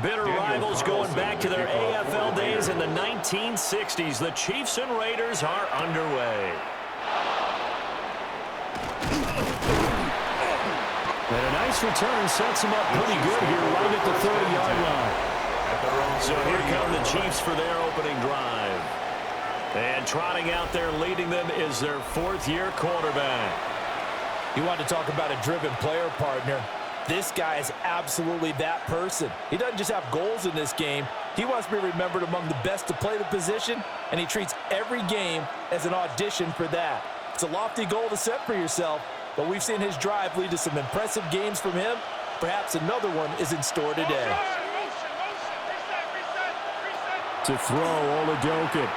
Bitter rivals going back to their AFL days in the 1960s. The Chiefs and Raiders are underway. And a nice return sets him up pretty good here right at the 30-yard line. So here come the Chiefs for their opening drive. And trotting out there leading them is their fourth-year quarterback. You want to talk about a driven player, partner. This guy is absolutely that person. He doesn't just have goals in this game. He wants to be remembered among the best to play the position, and he treats every game as an audition for that. It's a lofty goal to set for yourself, but we've seen his drive lead to some impressive games from him. Perhaps another one is in store today. To throw, Oladokin.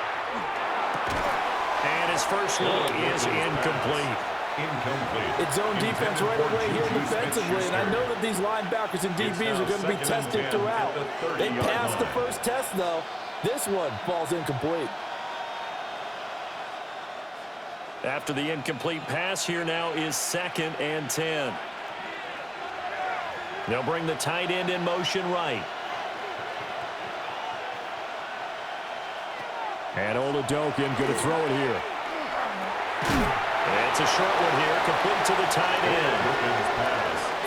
And his first look is incomplete. It's zone defense right away here defensively, and I know that these linebackers and DBs are going to be tested throughout. They passed the first test, though. This one falls incomplete. After the incomplete pass, here now is 2nd and 10. They'll bring the tight end in motion right. And Oladokin going to throw it here. It's a short one here, complete to the tight end.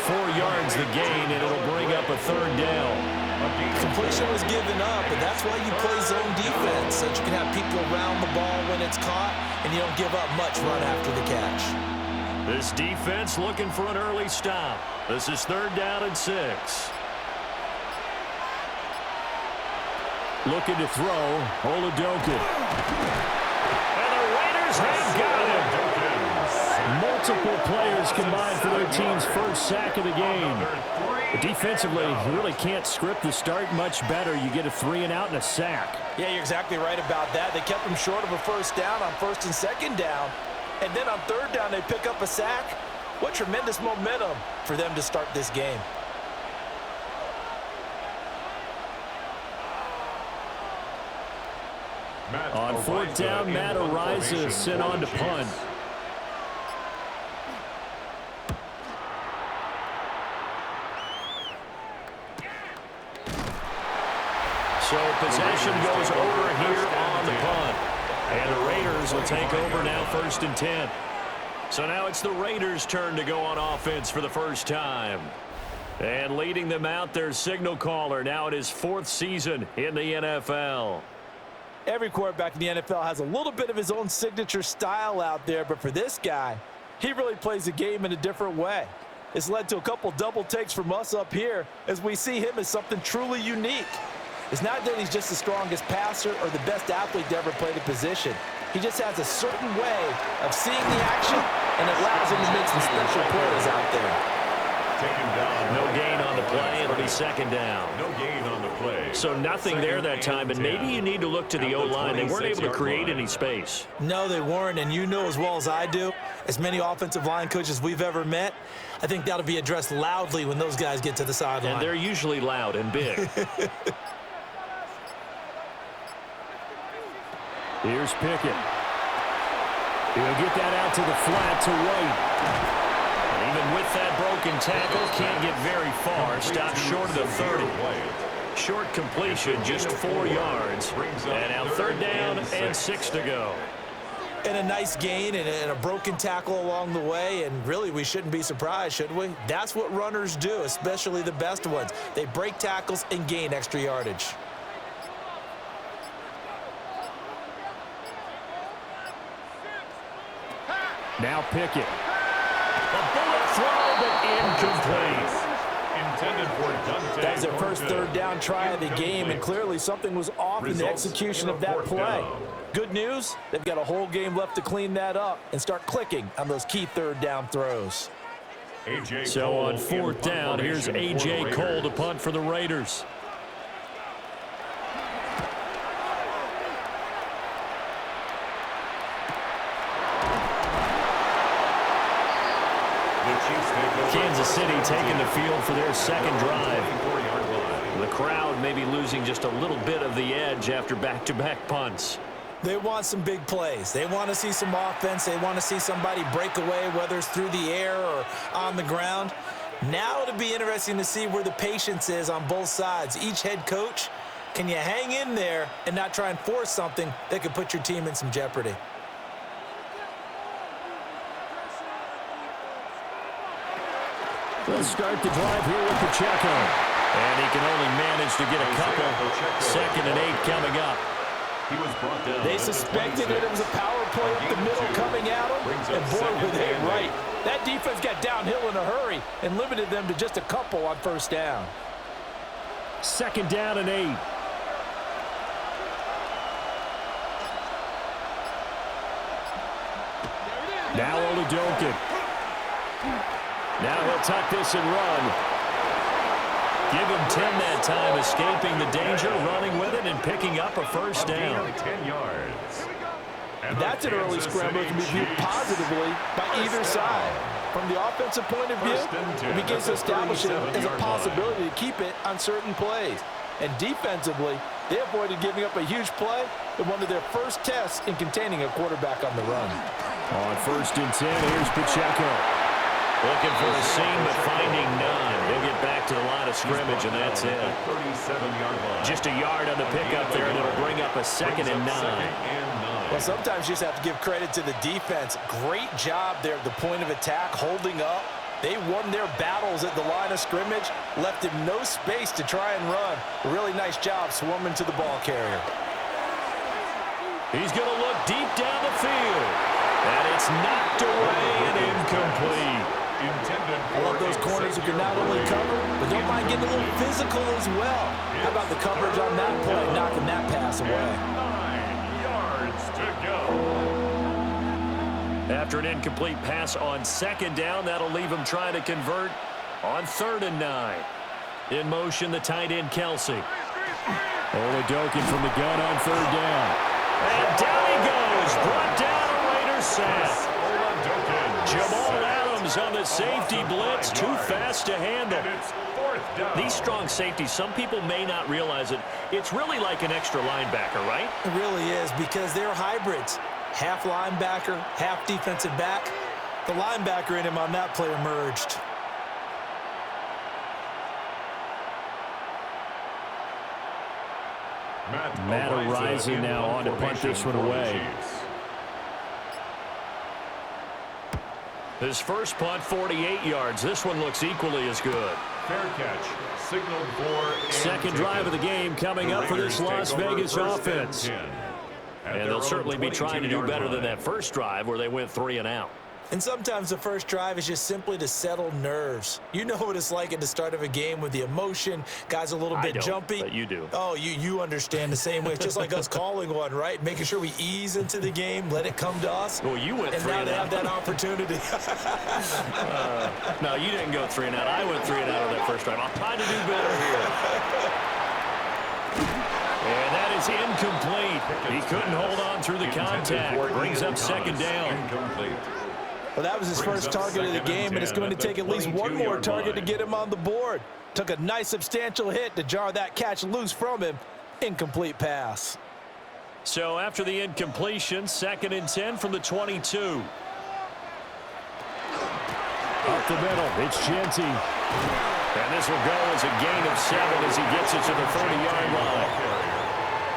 4 yards the gain, and it'll bring up a 3rd down. Completion was given up, and that's why you play zone defense, so that you can have people around the ball when it's caught, and you don't give up much run after the catch. This defense looking for an early stop. This is 3rd down and 6. Looking to throw, Oladokin. And the Raiders have got him. Multiple players combined for their team's first sack of the game. But defensively, you really can't script the start much better. You get a 3 and out and a sack. Yeah, you're exactly right about that. They kept them short of a first down on 1st and 2nd down. And then on 3rd down, they pick up a sack. What tremendous momentum for them to start this game. On 4th down, Matt Ariza is sent on to punt. So possession goes over here on the punt. And the Raiders will take over now 1st and 10. So now it's the Raiders' turn to go on offense for the first time. And leading them out, their signal caller. Now it is 4th season in the NFL. Every quarterback in the NFL has a little bit of his own signature style out there, but for this guy, he really plays the game in a different way. It's led to a couple double takes from us up here as we see him as something truly unique. It's not that he's just the strongest passer or the best athlete to ever play the position. He just has a certain way of seeing the action, and it allows him to make some special plays out there. No gain on the play. It'll be 2nd down. No gain on the play. So nothing there that time, and maybe you need to look to the O-line. They weren't able to create any space. No, they weren't, and you know as well as I do, as many offensive line coaches we've ever met, I think that'll be addressed loudly when those guys get to the sideline. And they're usually loud and big. Here's Pickett. He'll get that out to the flat to White. And even with that broken tackle, can't get very far. Stopped short of the 30. Short completion, just 4 yards. And now 3rd down and 6 to go. And a nice gain and a broken tackle along the way, and really we shouldn't be surprised, should we? That's what runners do, especially the best ones. They break tackles and gain extra yardage. Now Pickett. A bullet throw, but incomplete. Intended for Dante. That was their first 3rd down try of the game, and clearly something was off in the execution of that play. Good news, they've got a whole game left to clean that up and start clicking on those key 3rd down throws. So on 4th down, here's A.J. Cole to punt for the Raiders. Kansas City taking the field for their 2nd drive. The crowd may be losing just a little bit of the edge after back-to-back punts. They want some big plays. They want to see some offense. They want to see somebody break away, whether it's through the air or on the ground. Now it'll be interesting to see where the patience is on both sides. Each head coach, can you hang in there and not try and force something that could put your team in some jeopardy? Let's start the drive here with Pacheco. And he can only manage to get a couple. 2nd and 8 coming up. He was brought down. They suspected that it was a power play up the middle coming at them, and boy, were they right. That defense got downhill in a hurry and limited them to just a couple on 1st down. 2nd down and 8. Now All-Madden. Now he'll tuck this and run. Give him 10 that time, escaping the danger, running with it, and picking up a 1st down. 10 yards. That's an early scramble that can be viewed positively by either side. From the offensive point of view, it begins to establish it as a possibility to keep it on certain plays. And defensively, they avoided giving up a huge play in one of their first tests in containing a quarterback on the run. On 1st and 10, here's Pacheco. Looking for a seam, but finding none. He'll get back to the line of scrimmage, and that's it. 37-yard line. Just a yard on the pickup there, and it'll bring up a 2nd and 9. Well, sometimes you just have to give credit to the defense. Great job there at the point of attack, holding up. They won their battles at the line of scrimmage, left him no space to try and run. A really nice job swarming to the ball carrier. He's going to look deep down the field. And it's knocked away and incomplete. I love those corners who can not only cover, but don't mind getting a little physical as well. How about the coverage on that play, knocking that pass away? 9 yards to go. After an incomplete pass on 2nd down, that'll leave him trying to convert on 3rd and 9. In motion, the tight end, Kelsey. All-Madden from the gun on 3rd down. And down he goes. Brought down a Raiders sack. Jamal Adams on the safety blitz. Too fast to handle. These strong safeties, some people may not realize it. It's really like an extra linebacker, right? It really is, because they're hybrids. Half linebacker, half defensive back. The linebacker in him on that play emerged. Matt O'Reilly now on to punt this one away. His first punt, 48 yards. This one looks equally as good. Fair catch. Signaled for. 2nd drive of the game coming up for this Las Vegas offense. And they'll certainly be trying to do better than that first drive where they went 3 and out. And sometimes the first drive is just simply to settle nerves. You know what it's like at the start of a game with the emotion. Guys a little bit jumpy. But you do. Oh, you understand the same way. It's just like us calling one, right? Making sure we ease into the game, let it come to us. Well, you went 3 and out. And now they have that opportunity. No, you didn't go 3 and out. I went 3 and out on that first drive. I'll try to do better here. And that is incomplete. He couldn't hold on through the contact. Brings up 2nd down. Well, that was his first target of the game, and it's going to take at least one more target to get him on the board. Took a nice substantial hit to jar that catch loose from him. Incomplete pass. So after the incompletion, 2nd and 10 from the 22. Up the middle, it's Genty. And this will go as a gain of 7 as he gets it to the 30-yard line.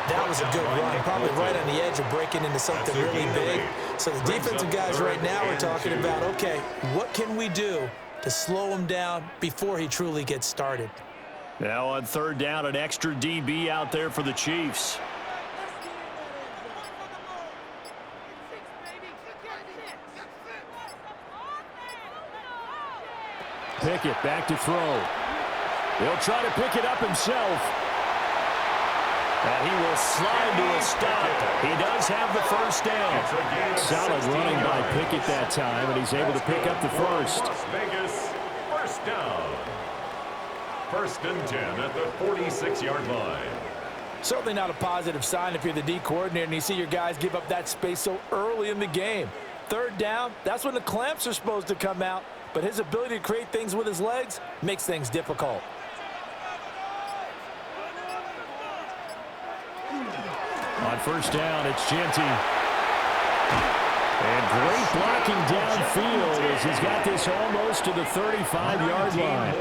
That was a good run, probably right on the edge of breaking into something really big. So the defensive guys right now are talking about, okay, what can we do to slow him down before he truly gets started? Now on 3rd down, an extra DB out there for the Chiefs. Pickett back to throw. He'll try to pick it up himself. And he will slide to a stop. He does have the 1st down. Solid running by Pickett that time, and he's able to pick up the first. Las Vegas, 1st down. 1st and 10 at the 46-yard line. Certainly not a positive sign if you're the D coordinator and you see your guys give up that space so early in the game. 3rd down, that's when the clamps are supposed to come out, but his ability to create things with his legs makes things difficult. On 1st down, it's Genty. And great blocking downfield as he's got this almost to the 35-yard line.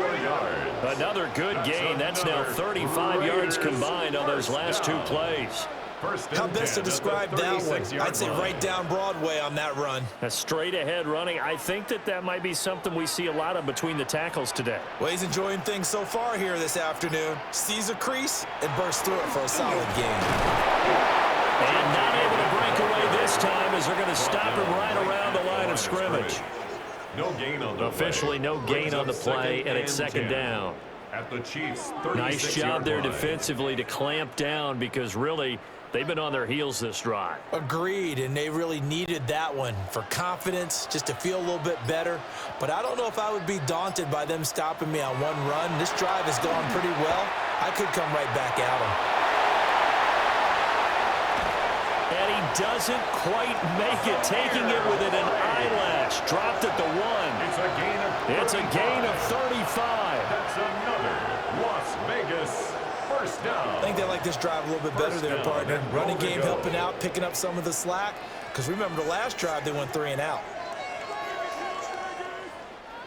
Another good gain. That's now 35 yards combined on those last two plays. How best to describe that one? I'd say right down Broadway on that run. A straight-ahead running. I think that might be something we see a lot of between the tackles today. Well, he's enjoying things so far here this afternoon. Sees a crease and bursts through it for a solid game. And not able to break away this time as they're going to stop him right around the line of scrimmage. No gain on the Officially no gain on the play, and it's second down. At the Chiefs' Nice job there defensively to clamp down because really they've been on their heels this drive. Agreed, and they really needed that one for confidence, just to feel a little bit better. But I don't know if I would be daunted by them stopping me on one run. This drive has gone pretty well. I could come right back at them. And he doesn't quite make it, taking it within an eyelash. Dropped at the 1. It's a gain of 35. That's another Las Vegas first down. I think they like this drive a little bit better there, partner. Running game helping out, picking up some of the slack. Because remember the last drive, they went 3 and out.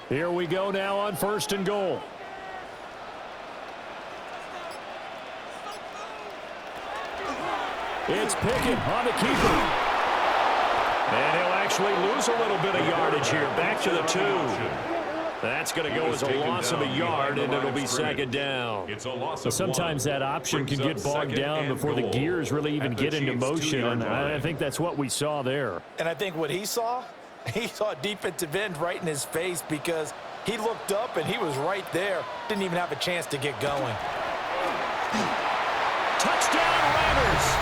Here we go now on 1st and goal. It's Pickett on the keeper. And he'll actually lose a little bit of yardage here. Back to the 2. That's going to go as a loss of a yard, and it'll be second down. Sometimes that option can get bogged down before the gears really even get into motion, and I think that's what we saw there. And I think what he saw a defensive end right in his face because he looked up and he was right there. Didn't even have a chance to get going. Touchdown, Raiders!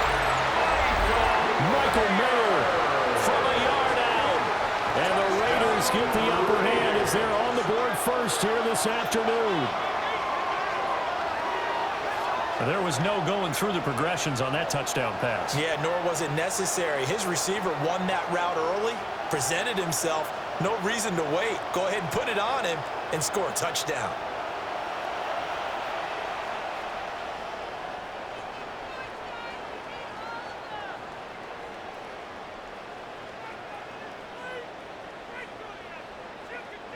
Michael Mayer From a yard out. and the Raiders get the upper hand as they're on the board first here this afternoon. There was no going through the progressions on that touchdown pass. Yeah, nor was it necessary. His receiver won that route early, presented himself. No reason to wait. Go ahead and put it on him and score a touchdown.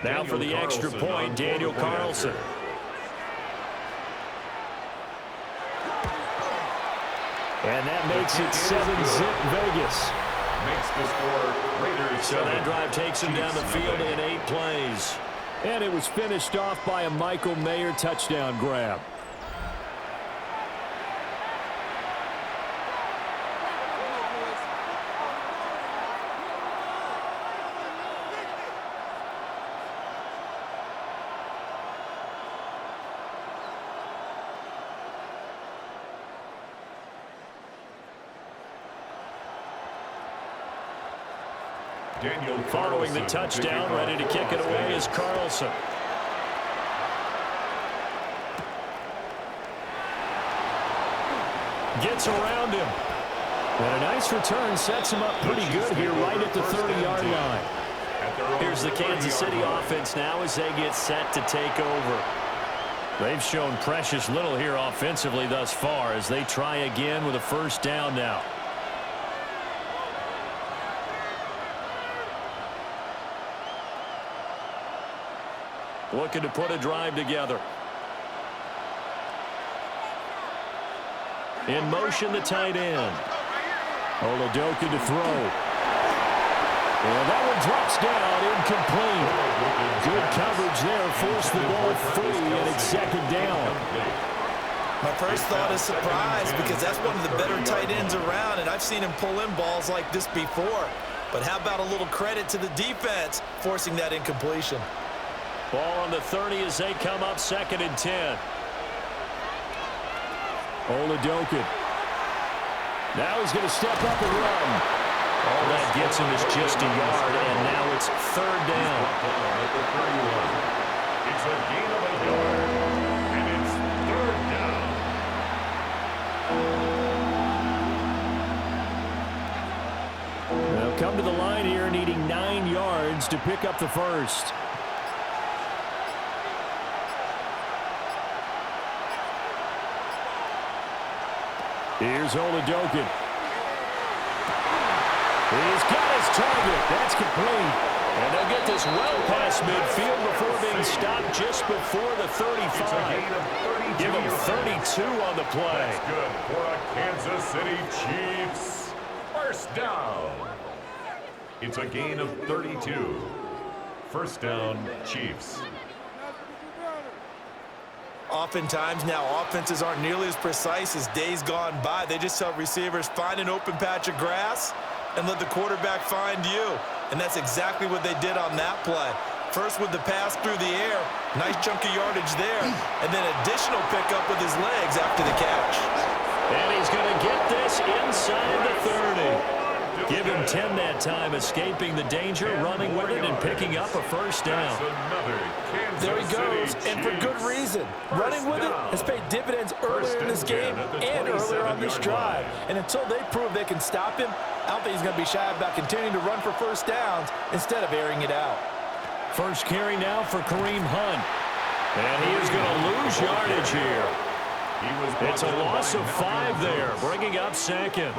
Now for the extra point, Daniel Carlson. And that makes it 7-zip Vegas. Makes the score Raiders. So that drive takes him down the field in 8 plays. And it was finished off by a Michael Mayer touchdown grab. Following the touchdown, ready to kick it away is Carlson. Gets around him. And a nice return sets him up pretty good here right at the 30-yard line. Here's the Kansas City offense now as they get set to take over. They've shown precious little here offensively thus far as they try again with a first down now. Looking to put a drive together. In motion, the tight end. Oladokun to throw. And that one drops down, incomplete. Good coverage there, forced the ball free, and it's second down. My first thought is surprise because that's one of the better tight ends around, and I've seen him pull in balls like this before. But how about a little credit to the defense forcing that incompletion? Ball on the 30 as they come up 2nd and 10. Oladokun. Now he's going to step up and run. All that gets him is just a yard, and now it's 3rd down. It's a gain of a yard, and it's 3rd down. They'll come to the line here needing 9 yards to pick up the first. Here's Oladokun. He's got his target. That's complete. And they'll get this well past midfield before being stopped just before the 35. Give them 32 on the play. That's good for a Kansas City Chiefs. First down. It's a gain of 32. First down, Chiefs. Oftentimes now, offenses aren't nearly as precise as days gone by. They just tell receivers, find an open patch of grass and let the quarterback find you. And that's exactly what they did on that play. First with the pass through the air, nice chunk of yardage there, and then additional pickup with his legs after the catch. And he's going to get this inside the 30. Give him 10 that time, escaping the danger, running with it, and picking up a first down. There he goes, and for good reason. Running with it has paid dividends earlier in this game and earlier on this drive. And until they prove they can stop him, I don't think he's going to be shy about continuing to run for first downs instead of airing it out. First carry now for Kareem Hunt. And he is going to lose yardage here. It's a loss of 5 there, bringing up second.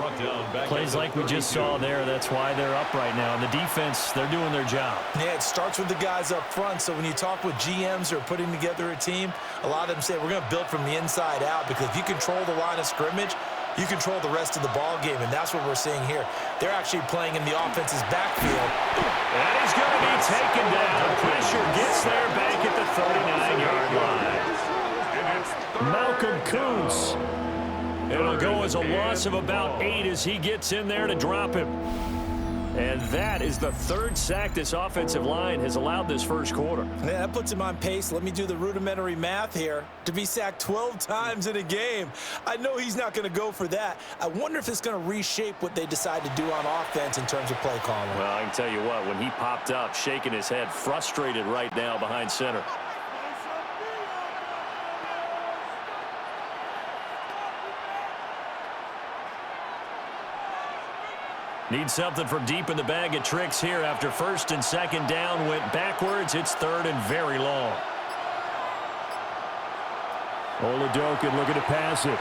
Plays like we just saw there. That's why they're up right now. And the defense, they're doing their job. Yeah, it starts with the guys up front. So when you talk with GMs who are putting together a team, a lot of them say we're going to build from the inside out, because if you control the line of scrimmage, you control the rest of the ball game, and that's what we're seeing here. They're actually playing in the offense's backfield. And he's going to be taken down. Pressure gets there back at the 39-yard line. Malcolm Kuntz. It'll go as a loss of about 8 as he gets in there to drop him. And that is the 3rd sack this offensive line has allowed this first quarter. Yeah, that puts him on pace. Let me do the rudimentary math here. To be sacked 12 times in a game, I know he's not going to go for that. I wonder if it's going to reshape what they decide to do on offense in terms of play calling. Well, I can tell you what, when he popped up, shaking his head, frustrated right now behind center. Need something from deep in the bag of tricks here after first and second down went backwards. It's 3rd and very long. Oladokin looking to pass it.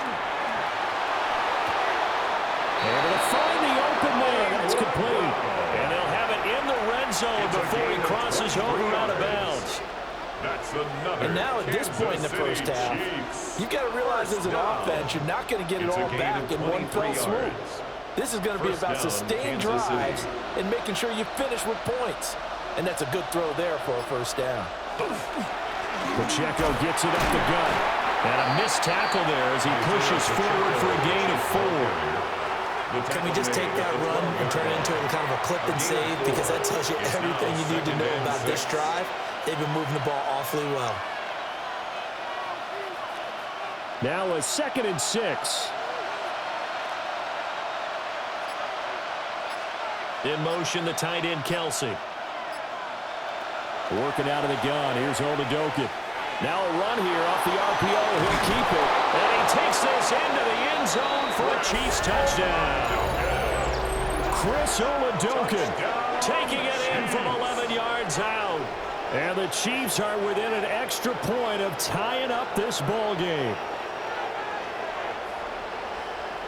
Able to find the open man. That's complete. And they'll have it in the red zone before he crosses over out of bounds. And now at this point in the first half, you've got to realize as an offense, you're not going to get it all back in one fell swoop. This is going to be about sustained drives and making sure you finish with points. And that's a good throw there for a first down. Pacheco gets it up the gut. And a missed tackle there as he pushes forward for a gain of 4. Can we just take that run and turn it into kind of a clip and save? Because that tells you everything you need to know about this drive. They've been moving the ball awfully well. Now a 2nd and 6. In motion, the tight end, Kelsey. Working out of the gun. Here's Oladokin. Now a run here off the RPO. He'll keep it. And he takes this into the end zone for a Chiefs touchdown. Chris Oladokin taking it in from 11 yards out. And the Chiefs are within an extra point of tying up this ball game.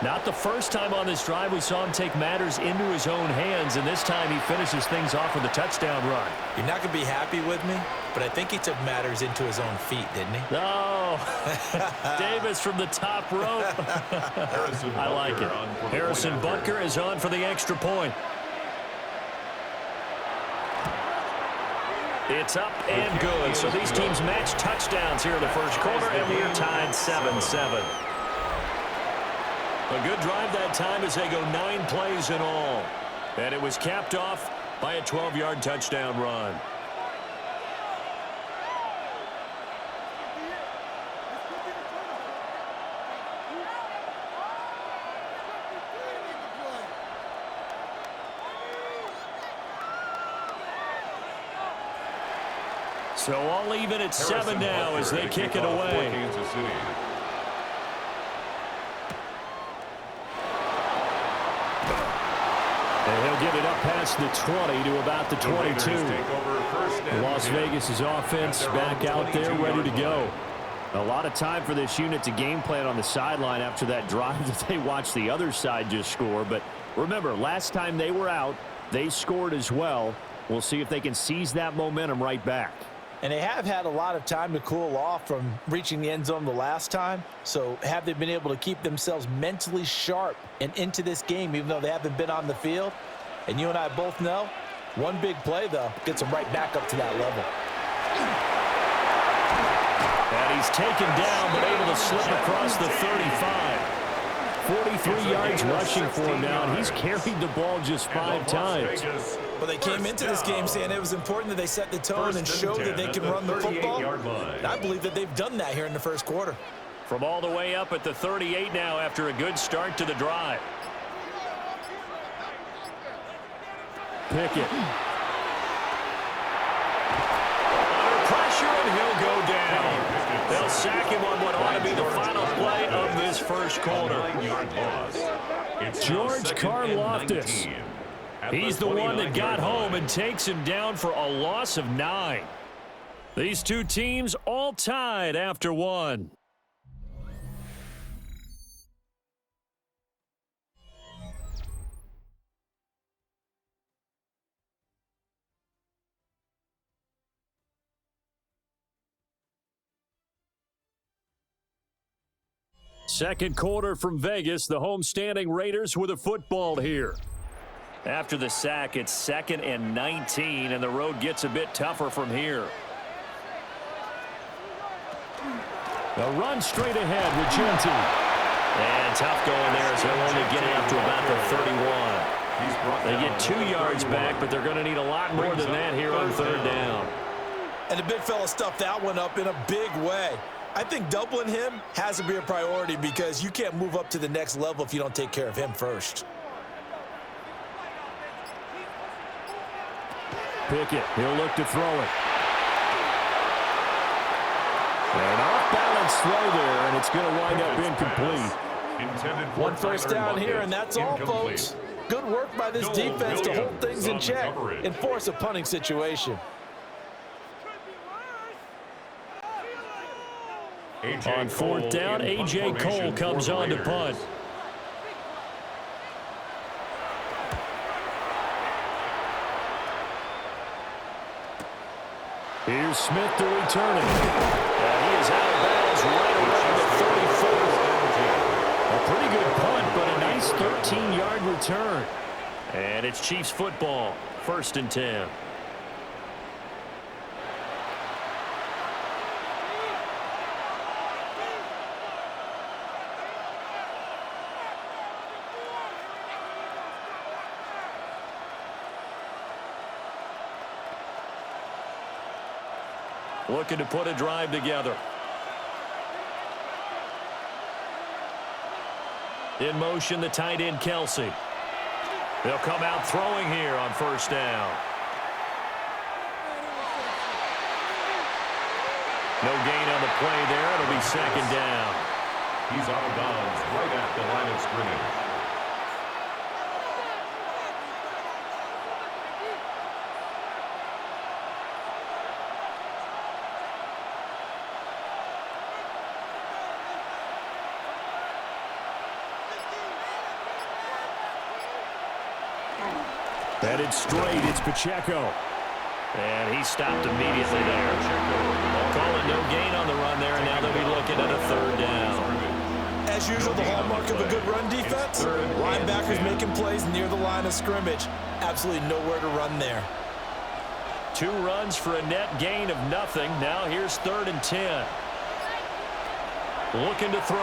Not the first time on this drive we saw him take matters into his own hands, and this time he finishes things off with a touchdown run. You're not going to be happy with me, but I think he took matters into his own feet, didn't he? No. Davis from the top rope. I like it. Harrison Butker is on for the extra point. It's up and good. So these teams match touchdowns here in the first quarter, and we're tied 7-7. A good drive that time as they go 9 plays in all. And it was capped off by a 12-yard touchdown run. So all even at 7 now as they kick it away. And he'll get it up past the 20 to about the 22. Las Vegas' offense back out there ready to go. A lot of time for this unit to game plan on the sideline after that drive that they watched the other side just score. But remember, last time they were out, they scored as well. We'll see if they can seize that momentum right back. And they have had a lot of time to cool off from reaching the end zone the last time. So have they been able to keep themselves mentally sharp and into this game, even though they haven't been on the field? And you and I both know, one big play, though, gets them right back up to that level. And he's taken down, but able to slip across the 35. 43 yards rushing for him now, and he's carried the ball just 5 times. Well, they came into this game saying it was important that they set the tone and show that they can run the football. And I believe that they've done that here in the first quarter. From all the way up at the 38 now after a good start to the drive. Pickett. Under pressure, and he'll go down. They'll sack him on what ought to be the final play of this first quarter. George Karlaftis. He's the one that got home and takes him down for a loss of 9. These two teams all tied after 1. Second quarter from Vegas. The homestanding Raiders with a football here. After the sack, it's 2nd and 19, and the road gets a bit tougher from here. A run straight ahead with Genty. And tough going there as they'll only get it up to about the 31. They get 2 yards back, but they're going to need a lot more than that here on 3rd down. And the big fella stuffed that one up in a big way. I think doubling him has to be a priority because you can't move up to the next level if you don't take care of him first. Pickett, he'll look to throw it. An off-balance throw there, and it's going to wind up incomplete. One first down here, and that's all, folks. Good work by this defense to hold things in check and force a punting situation. On 4th down, A.J. Cole comes on to punt. Here's Smith to return it. And he is out of bounds right around the 34. A pretty good punt, but a nice 13-yard return. And it's Chiefs football, 1st and 10. Looking to put a drive together. In motion, the tight end, Kelsey. They'll come out throwing here on 1st down. No gain on the play there. It'll be 2nd down. He's out of bounds right at the line of scrimmage. Headed straight, it's Pacheco. And he stopped immediately there. Call it no gain on the run there, and now they'll be looking at a 3rd down. As usual, the hallmark of a good run defense, linebackers making plays near the line of scrimmage. Absolutely nowhere to run there. 2 runs for a net gain of nothing. Now here's 3rd and 10. Looking to throw.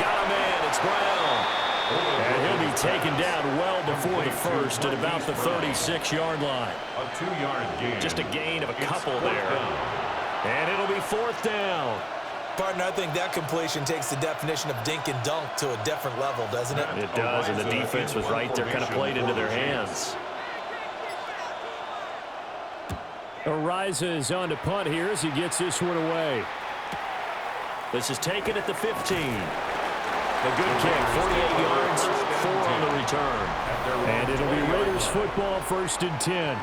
Got a man, it's Brown. And he'll be taken down well before the 1st at about the 36-yard line. A 2-yard gain. Just a gain of a couple there. And it'll be 4th down. Partner, I think that completion takes the definition of dink and dunk to a different level, doesn't it? It does, and the defense was right there, kind of played into their hands. Ariza is on to punt here as he gets this one away. This is taken at the 15. A good kick, 48 yards, 4 on the return. And it'll be Raiders football, 1st and 10.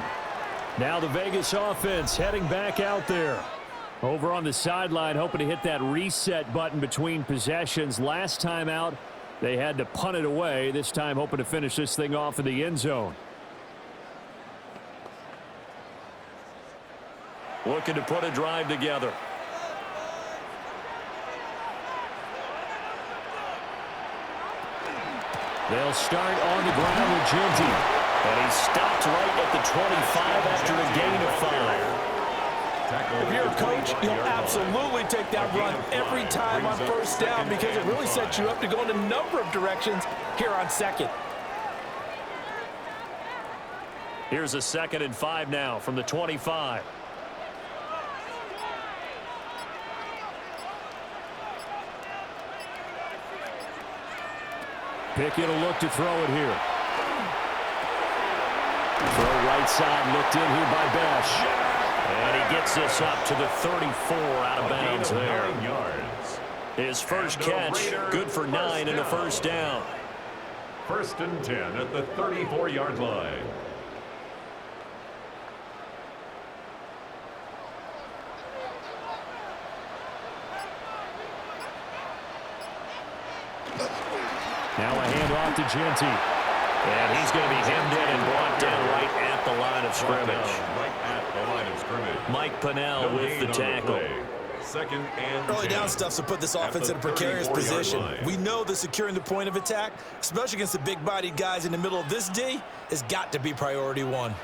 Now the Vegas offense heading back out there. Over on the sideline, hoping to hit that reset button between possessions. Last time out, they had to punt it away. This time hoping to finish this thing off in the end zone. looking to put a drive together. They'll start on the ground with Genty. And he stopped right at the 25 after a gain of 5. If you're a coach, you'll absolutely take that run every time on first down because it really sets you up to go in a number of directions here on second. Here's a 2nd and 5 now from the 25. Pickett will look to throw it here. Throw right side, looked in here by Besh. And he gets this up to the 34 out of bounds there. His first catch, good for 9 and a first down. 1st and 10 at the 34-yard line. Now a handoff to Genty. And he's going to be hemmed in and brought down right at the line of scrimmage. Mike Pennell with the tackle. 2nd and Early down stuff's to put this offense in a precarious position. We know that securing the point of attack, especially against the big-bodied guys in the middle of this D, has got to be priority 1.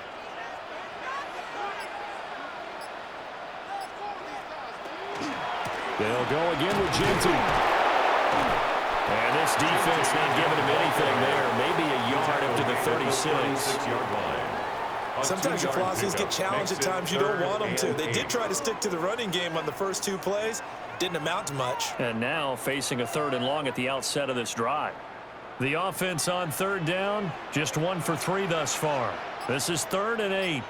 They'll go again with Genty. And this defense not giving him anything there. Maybe a yard up to the 36. Sometimes your philosophies get challenged at times you don't want them to. They did try to stick to the running game on the first 2 plays. Didn't amount to much. And now facing a 3rd and long at the outset of this drive. The offense on 3rd down, just 1 for 3 thus far. This is 3rd and 8.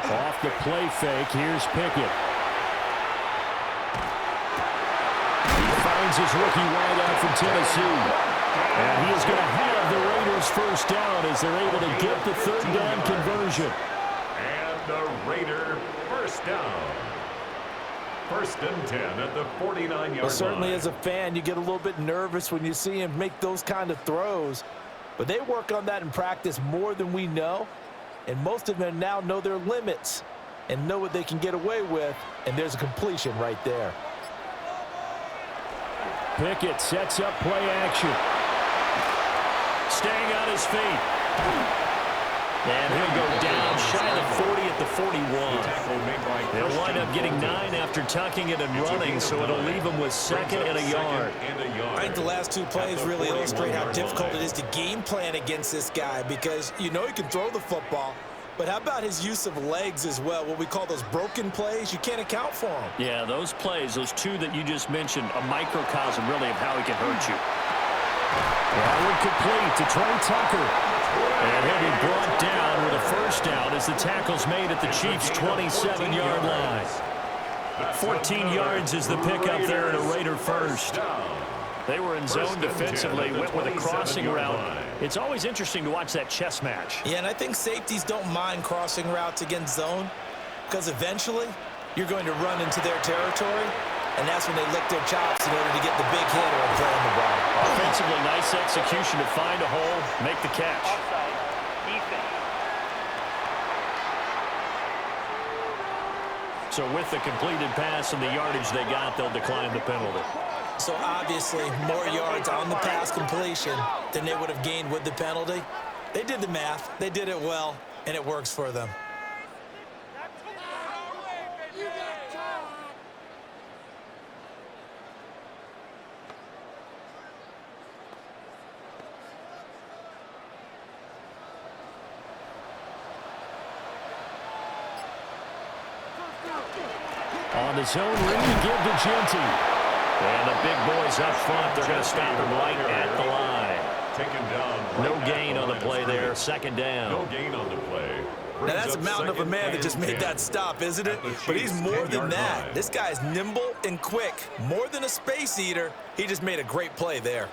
Off the play fake, here's Pickett. Finds his rookie wideout from Tennessee. And he is going to have the Raiders first down as they're able to get the 3rd down conversion. And the Raider first down. 1st and 10 at the 49-yard line. Well, certainly as a fan, you get a little bit nervous when you see him make those kind of throws. But they work on that in practice more than we know. And most of them now know their limits and know what they can get away with. And there's a completion right there. Pickett sets up play action. Staying on his feet. And he'll go down shy of the 40 at the 41. They'll wind up getting 9 after tucking it and running, so it'll leave him with 2nd and a yard. I think the last 2 plays really illustrate how difficult it is to game plan against this guy because you know he can throw the football. But how about his use of legs as well? What we call those broken plays, you can't account for them. Yeah, those plays, those 2 that you just mentioned, a microcosm really of how he can hurt you. That one complete to Trey Tucker. And he'll be brought down with a first down as the tackle's made at the Chiefs' 27-yard line. 14 yards is the pickup there and a Raider first. They were in zone defensively, went with a crossing route. It's always interesting to watch that chess match. Yeah, and I think safeties don't mind crossing routes against zone because eventually you're going to run into their territory, and that's when they lick their chops in order to get the big hit or a play on the ball. Offensively, nice execution to find a hole, make the catch. So with the completed pass and the yardage they got, they'll decline the penalty. So obviously more yards on the pass completion than they would have gained with the penalty. They did the math. They did it well, and it works for them. On the zone read to give to Genty. And the big boys up front, they're going to stop him right at the line. Taken down. No gain on the play there, 2nd down. No gain on the play. Now that's a mountain of a man that just made that stop, isn't it? But he's more than that. This guy's nimble and quick. More than a space eater. He just made a great play there.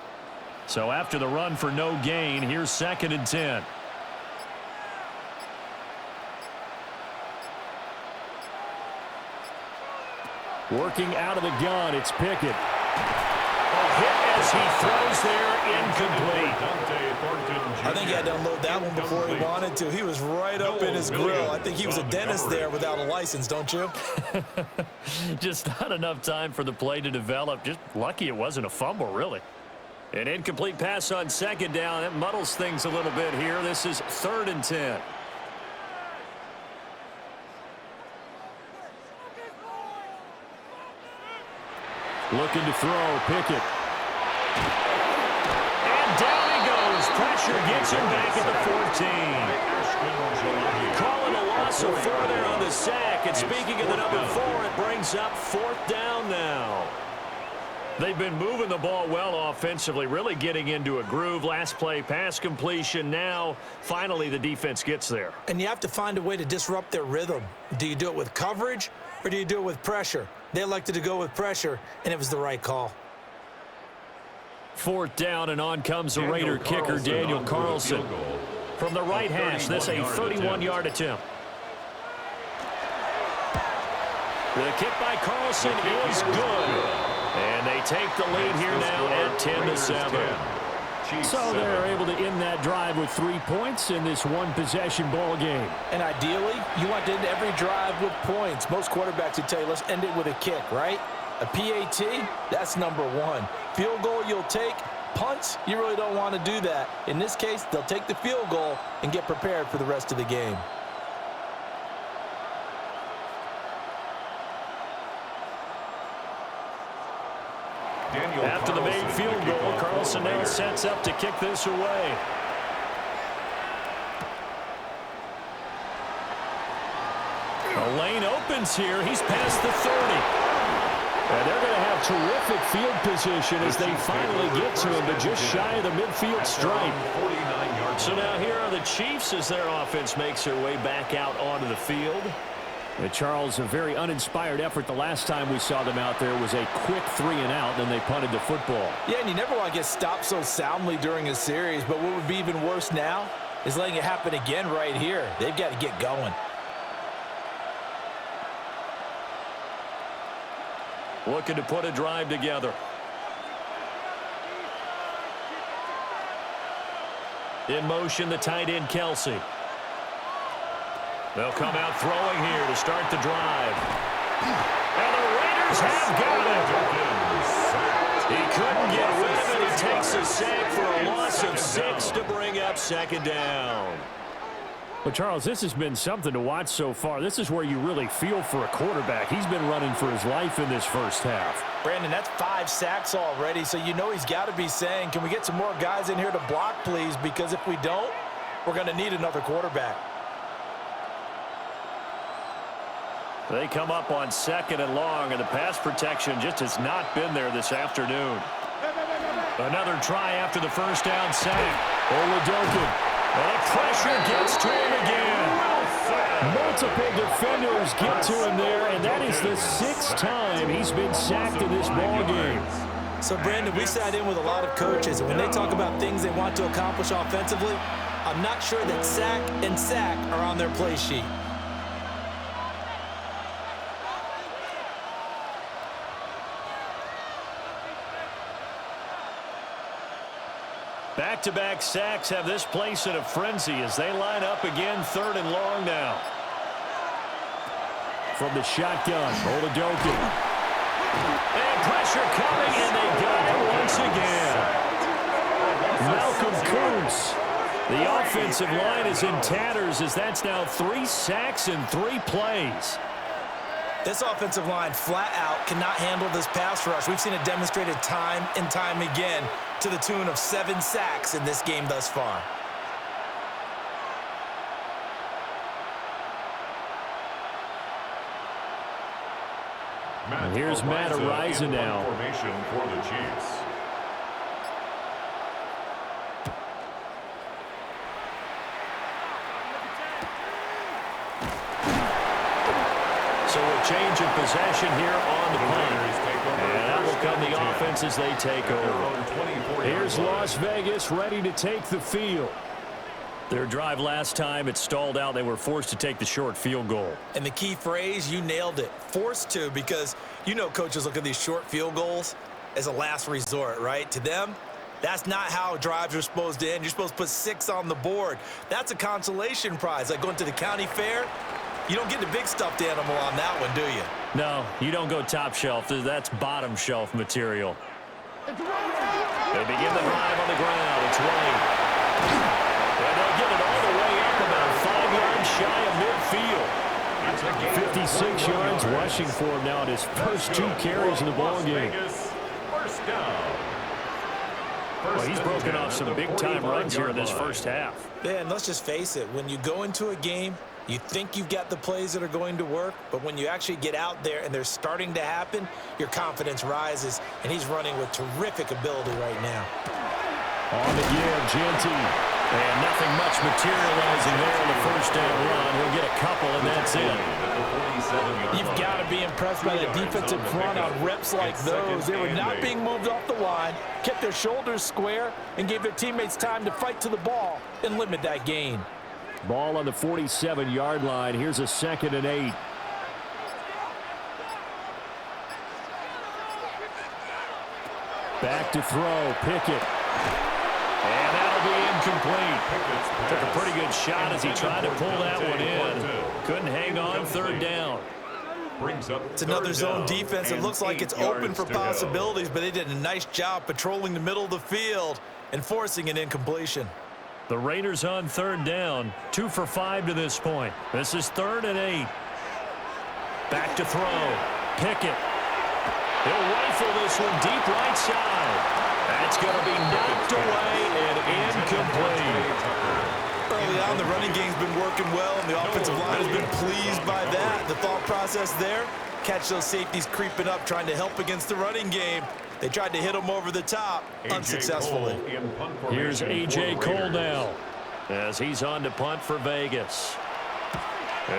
So after the run for no gain, here's 2nd and 10. Working out of the gun, it's Pickett. hit as he throws there, incomplete. I think he had to unload that one before he wanted to. He was right up in his grill. I think he was a dentist there without a license, don't you? Just not enough time for the play to develop. Just lucky it wasn't a fumble, really. An incomplete pass on second down. That muddles things a little bit here. This is 3rd and 10. Looking to throw, Pickett. And down he goes. Pressure gets him back at the 14. Calling a loss of 4 there on the sack. And speaking of the number 4, it brings up 4th down now. They've been moving the ball well offensively, really getting into a groove. Last play, pass completion. Now, finally, the defense gets there. And you have to find a way to disrupt their rhythm. Do you do it with coverage or do you do it with pressure? They elected to go with pressure, and it was the right call. 4th down, and on comes the Raider kicker, Daniel Carlson. From the right hash, this a 31-yard attempt. The kick by Carlson is good. And they take the lead here now at 10-7. So they're able to end that drive with 3 points in this one-possession ball game. And ideally, you want to end every drive with points. Most quarterbacks would tell you, let's end it with a kick, right? A PAT, that's number 1. Field goal you'll take. Punts, you really don't want to do that. In this case, they'll take the field goal and get prepared for the rest of the game. After the made field goal, Carlson now sets up to kick this away. A lane opens here. He's past the 30. And they're going to have terrific field position as they finally get to him, but just shy of the midfield stripe. So now here are the Chiefs as their offense makes their way back out onto the field. Charles, a very uninspired effort the last time we saw them out there was a quick 3-and-out, then they punted the football. Yeah, and you never want to get stopped so soundly during a series, but what would be even worse now is letting it happen again right here. They've got to get going. Looking to put a drive together. In motion, the tight end, Kelsey. They'll come out throwing here to start the drive. And the Raiders have got it. He couldn't get rid of it. He takes a sack for a loss of 6 to bring up 2nd down. But, Charles, this has been something to watch so far. This is where you really feel for a quarterback. He's been running for his life in this first half. Brandon, that's 5 sacks already, so you know he's got to be saying, can we get some more guys in here to block, please? Because if we don't, we're going to need another quarterback. They come up on 2nd and long, and the pass protection just has not been there this afternoon. Another try after the first down sack. All-Madden. The pressure gets to him again. Multiple defenders get to him there, and that is the 6th time he's been sacked in this ball game. So, Brandon, we sat in with a lot of coaches, and when they talk about things they want to accomplish offensively, I'm not sure that sack and sack are on their play sheet. Back-to-back sacks have this place in a frenzy as they line up again 3rd and long now. From the shotgun, All-Madden. And pressure coming, and they got it once again. Malcolm Kuntz. The offensive line is in tatters as that's now 3 sacks in 3 plays. This offensive line flat out cannot handle this pass rush. We've seen it demonstrated time and time again to the tune of 7 sacks in this game thus far. And here's Matt Araiza now. Formation for the Chiefs. So a change of possession here on the punt. And that will come the offense as they take over. Here's Las Vegas ready to take the field. Their drive last time, it stalled out. They were forced to take the short field goal. And the key phrase, you nailed it, forced to, because you know coaches look at these short field goals as a last resort, right? To them, that's not how drives are supposed to end. You're supposed to put 6 on the board. That's a consolation prize. Like going to the county fair, you don't get the big stuffed animal on that one, do you? No, you don't go top shelf. That's bottom shelf material. They begin the drive on the ground. It's Wayne. And they'll get it all the way up about 5 yards shy of midfield. 56 yards rushing for him now in his first 2 carries in the ballgame. First down. Well, he's broken off some big-time runs here in this first half. Yeah, and let's just face it. When you go into a game, you think you've got the plays that are going to work, but when you actually get out there and they're starting to happen, your confidence rises, and he's running with terrific ability right now. On the give, Genty. And nothing much materializing there in the first down run. He'll get a couple, and that's it. You've got to be impressed by the defensive front on reps like those. They were not being moved off the line, kept their shoulders square, and gave their teammates time to fight to the ball and limit that gain. Ball on the 47-yard line. Here's a 2nd and 8. Back to throw. Pickett. And that'll be incomplete. Took a pretty good shot as he tried to pull that one in. Couldn't hang on 3rd down. It's another zone defense. It looks like it's open for possibilities, but they did a nice job patrolling the middle of the field and forcing an incompletion. The Raiders on 3rd down. 2 for 5 to this point. This is 3rd and 8. Back to throw. Pickett. He'll rifle this one deep right side. That's going to be knocked away and incomplete. Early on, the running game's been working well, and the offensive line has been pleased by that. The thought process there, catch those safeties creeping up, trying to help against the running game. They tried to hit him over the top, unsuccessfully. Here's A.J. Cole now as he's on to punt for Vegas.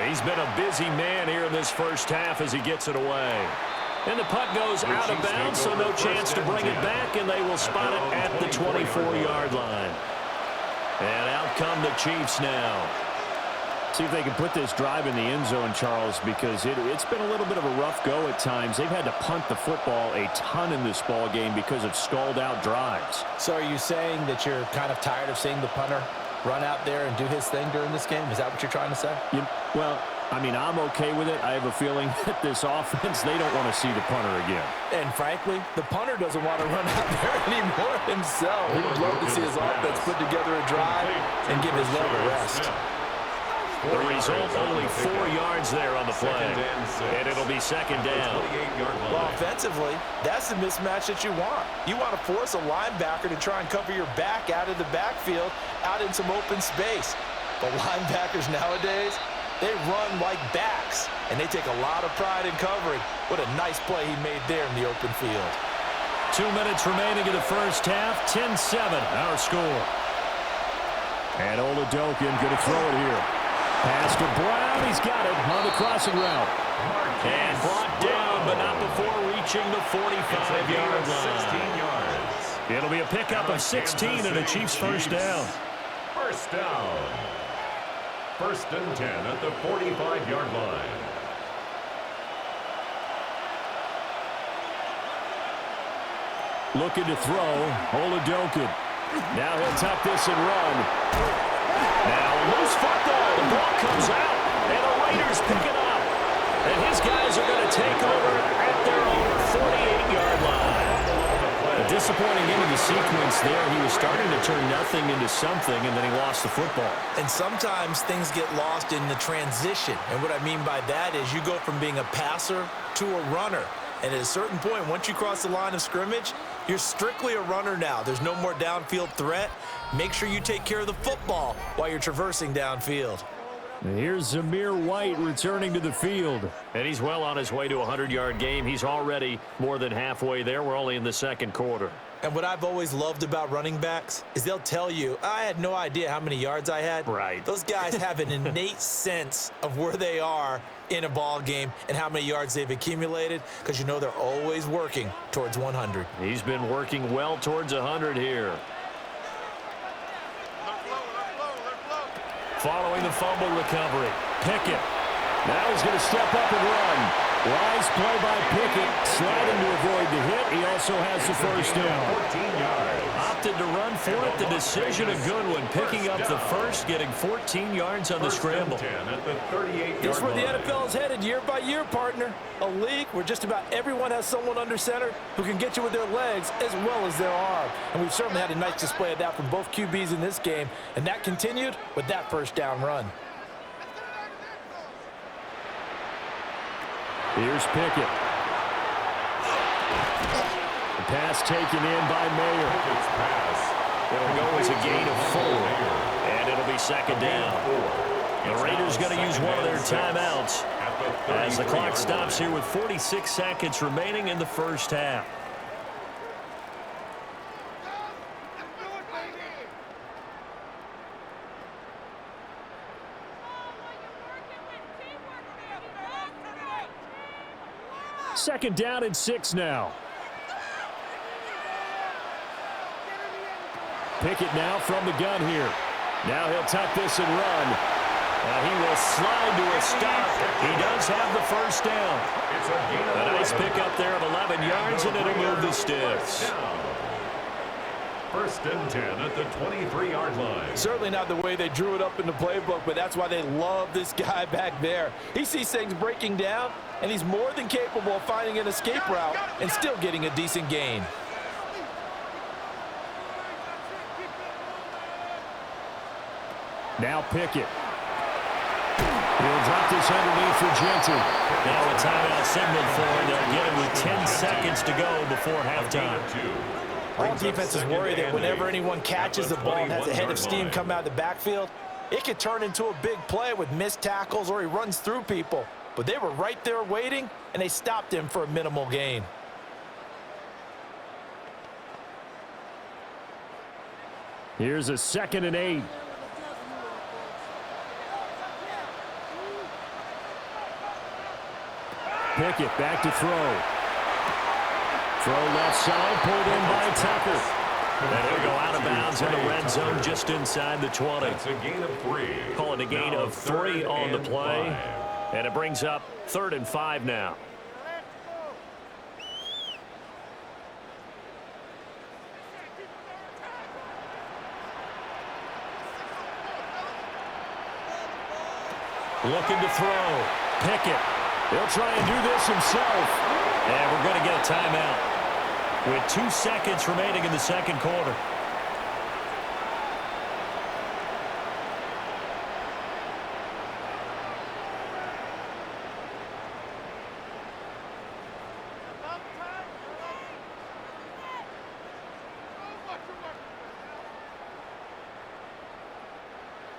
He's been a busy man here in this first half as he gets it away. And the punt goes out of bounds, so no chance to bring it back, and they will spot it at the 24-yard line. And out come the Chiefs now. See if they can put this drive in the end zone, Charles, because it's been a little bit of a rough go at times. They've had to punt the football a ton in this ball game because of stalled-out drives. So are you saying that you're kind of tired of seeing the punter run out there and do his thing during this game? Is that what you're trying to say? Well, I mean, I'm okay with it. I have a feeling that this offense, they don't want to see the punter again. And frankly, the punter doesn't want to run out there anymore himself. He would love to see his offense put together a drive and give his leg a rest. The result, only 4 yards there on the play. And it'll be 2nd down. Well, offensively, that's the mismatch that you want. You want to force a linebacker to try and cover your back out of the backfield, out in some open space. But linebackers nowadays, they run like backs, and they take a lot of pride in covering. What a nice play he made there in the open field. 2 minutes remaining in the first half. 10-7, our score. And Oladokin going to throw it here. Pass to Brown. He's got it on the crossing route. And brought down, but not before reaching the 45-yard line. It'll be a pickup of 16 and a Chiefs first down. First down. 1st and 10 at the 45-yard line. Looking to throw. Oladokin. Now he'll tuck this and run. Now loose football. The ball comes out, and the Raiders pick it up. And his guys are going to take over at their own 48-yard line. A disappointing end of the sequence there. He was starting to turn nothing into something, and then he lost the football. And sometimes things get lost in the transition. And what I mean by that is you go from being a passer to a runner. And at a certain point, once you cross the line of scrimmage, you're strictly a runner now. There's no more downfield threat. Make sure you take care of the football while you're traversing downfield. And here's Zamir White returning to the field. And he's well on his way to a 100-yard game. He's already more than halfway there. We're only in the 2nd quarter. And what I've always loved about running backs is they'll tell you, I had no idea how many yards I had. Right. Those guys have an innate sense of where they are in a ball game and how many yards they've accumulated, because you know they're always working towards 100. He's been working well towards 100 here. Following the fumble recovery, Pickett. Now he's going to step up and run. Wise play by Pickett, sliding to avoid the hit. He also has the first down. 14 yards. Opted to run for it. The decision a good one. Picking up the first, getting 14 yards on the scramble. 10 at the 38-yard This is where the line. NFL is headed year by year, partner. A league where just about everyone has someone under center who can get you with their legs as well as their arm. And we've certainly had a nice display of that from both QBs in this game. And that continued with that first down run. Here's Pickett. The pass taken in by Mayer. Pickett's pass. It'll go as a gain of 4, and it'll be second down. The Raiders going to use one of their timeouts as the clock stops here with 46 seconds remaining in the first half. Second down and 6 now. Pickett now from the gun here. Now he'll tuck this and run. He will slide to a stop. He does have the first down. A nice pickup there of 11 yards, and it'll move the sticks. First and 10 at the 23-yard line. Certainly not the way they drew it up in the playbook, but that's why they love this guy back there. He sees things breaking down, and he's more than capable of finding an escape route and still getting a decent gain. Now Pickett. He'll drop this underneath for Jensen. Now a timeout signal for him. They'll get him with 10 seconds to go before halftime. All defenses worry that whenever anyone catches the ball and has a head of steam come out of the backfield, it could turn into a big play with missed tackles or he runs through people. But they were right there waiting, and they stopped him for a minimal gain. Here's a 2nd and 8. Pickett back to throw. Throw left side, pulled in by Tucker. And he'll go out of bounds in the red zone just inside the 20. It's a gain of 3. Call it a gain of 3 on the play. 5. And it brings up 3rd and 5 now. Looking to throw. Pickett. He'll try and do this himself. And we're going to get a timeout with 2 seconds remaining in the second quarter.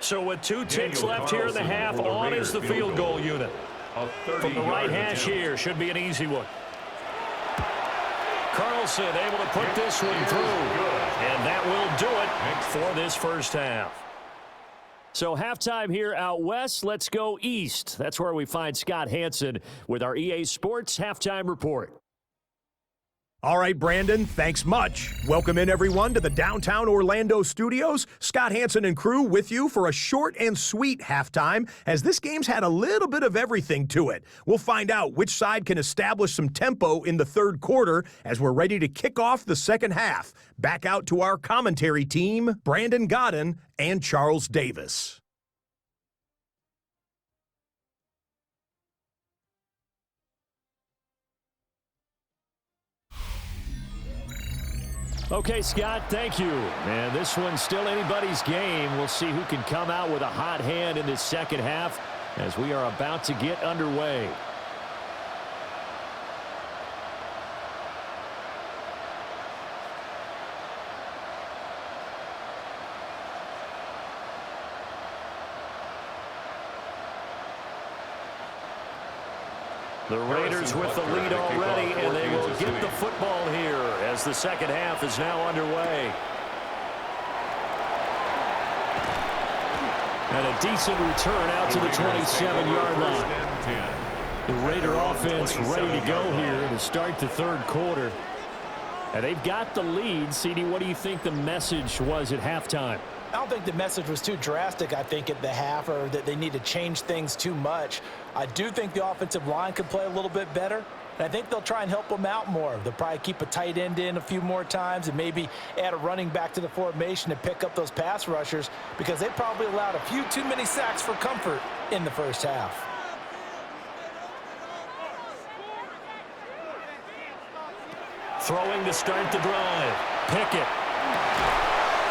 So with 2 ticks left here in the half, on is the field goal unit. From the right hash here, should be an easy one. Carlson able to put this one through. And that will do it for this first half. So halftime here out west. Let's go east. That's where we find Scott Hanson with our EA Sports Halftime Report. All right, Brandon, thanks much. Welcome in, everyone, to the downtown Orlando studios. Scott Hanson and crew with you for a short and sweet halftime, as this game's had a little bit of everything to it. We'll find out which side can establish some tempo in the third quarter as we're ready to kick off the second half. Back out to our commentary team, Brandon Godden and Charles Davis. Okay, Scott, thank you. And this one's still anybody's game. We'll see who can come out with a hot hand in this second half as we are about to get underway. The Raiders with the lead already, and they will get the football here as the second half is now underway. And a decent return out to the 27-yard line. The Raider offense ready to go here to start the third quarter. And they've got the lead. CD, what do you think the message was at halftime? don't think the message was too drastic, I think, at the half, or that they need to change things too much. I do think the offensive line could play a little bit better, and I think they'll try and help them out more. They'll probably keep a tight end in a few more times and maybe add a running back to the formation to pick up those pass rushers, because they probably allowed a few too many sacks for comfort in the first half. Throwing to start the drive. Pickett.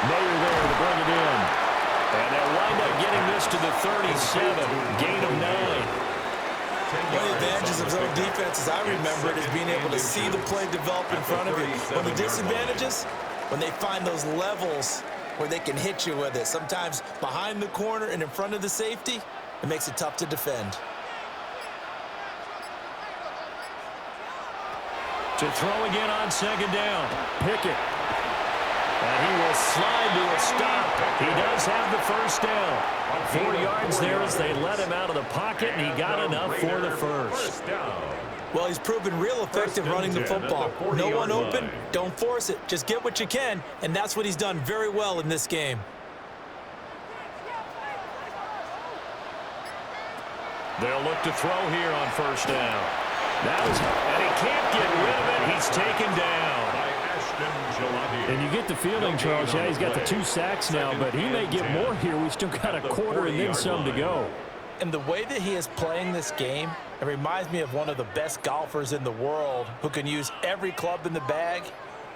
Mayer there to bring it in. And they'll wind up getting this to the 37. Gain of 9. One of the advantages of zone defense, as I remember it, is being able to see the play develop in front of you. One of the disadvantages, when they find those levels where they can hit you with it, sometimes behind the corner and in front of the safety, it makes it tough to defend. To throw again on second down. Pickett. And he will slide to a stop. He does have the first down. 4 yards there as they let him out of the pocket, and he got enough for the first. Well, he's proven real effective running the football. No one open, don't force it. Just get what you can, and that's what he's done very well in this game. They'll look to throw here on first down. And he can't get rid of it. He's taken down. And you get the feeling, Charles, yeah, he's got the 2 sacks now, but he may get more here. We've still got a quarter and then some to go. And the way that he is playing this game, it reminds me of one of the best golfers in the world who can use every club in the bag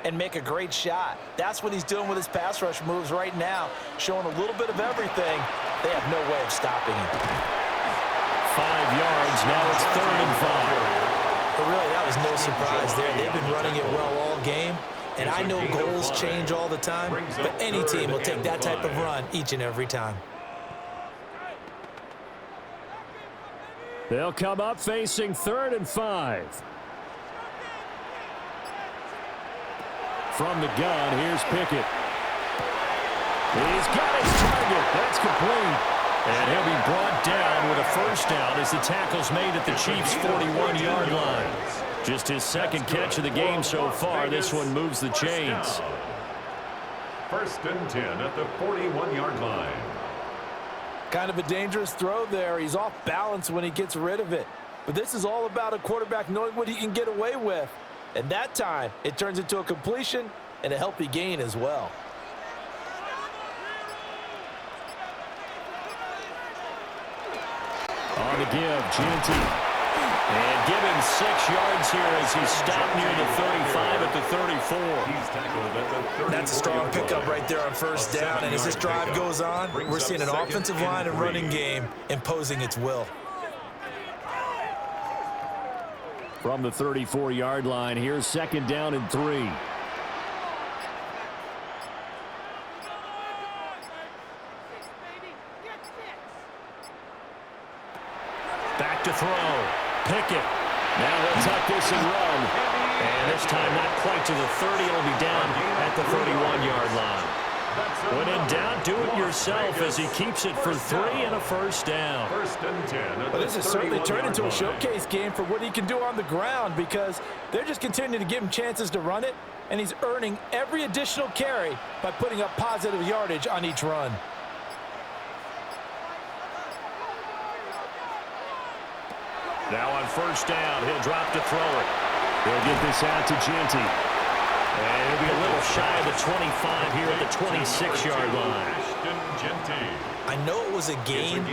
and make a great shot. That's what he's doing with his pass rush moves right now, showing a little bit of everything. They have no way of stopping him. 5 yards. Now it's 3rd and 5. But really, that was no surprise there. They've been running it well all game. And I know goals change all the time, but any team will take that type of run each and every time. They'll come up facing 3rd and 5. From the gun, here's Pickett. He's got his target. That's complete. And he'll be brought down with a first down as the tackle's made at the Chiefs' 41-yard line. Just his second catch of the game so far. This one moves the chains. 1st and 10 at the 41-yard line. Kind of a dangerous throw there. He's off balance when he gets rid of it. But this is all about a quarterback knowing what he can get away with. And that time, it turns into a completion and a healthy gain as well. On the give, Genty. And give him 6 yards here as he stopped near the 35 at the 34. He's tackled at the 34. That's a strong pickup right there on first down. And as this drive goes on, we're seeing an offensive line and running game imposing its will. From the 34-yard line, here's 2nd down and 3. Back to throw. Pickett. Now he'll tuck this and run. And this time not quite to the 30. It'll be down at the 31-yard line. When in doubt, do it yourself as he keeps it for 3 and a first down. 1st and 10. Well, this has certainly turned into a showcase game for what he can do on the ground, because they're just continuing to give him chances to run it, and he's earning every additional carry by putting up positive yardage on each run. Now on first down, he'll drop to throw it. They'll get this out to Genty. And he'll be a little shy of the 25 here at the 26-yard line. I know it was a gain,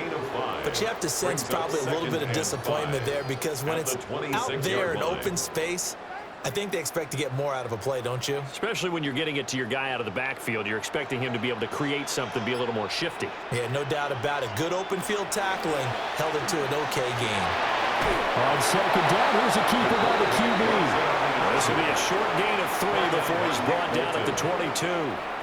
but you have to sense probably a little bit of disappointment there, because when it's out there in open space, I think they expect to get more out of a play, don't you? Especially when you're getting it to your guy out of the backfield. You're expecting him to be able to create something, be a little more shifty. Yeah, no doubt about it. Good open field tackling held it to an okay game. On 2nd down, here's a keeper by the QB. This will be a short gain of 3 before he's brought down at the 22.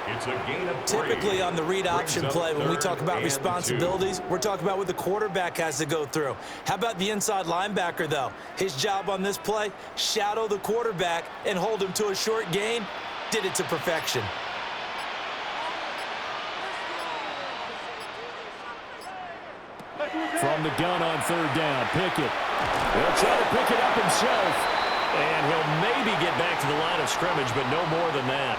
It's a gain of 3. Typically on the read option play, when we talk about responsibilities, we're talking about what the quarterback has to go through. How about the inside linebacker, though? His job on this play, shadow the quarterback and hold him to a short gain. Did it to perfection. From the gun on 3rd down, Pickett. He'll try to pick it up himself. And he'll maybe get back to the line of scrimmage, but no more than that.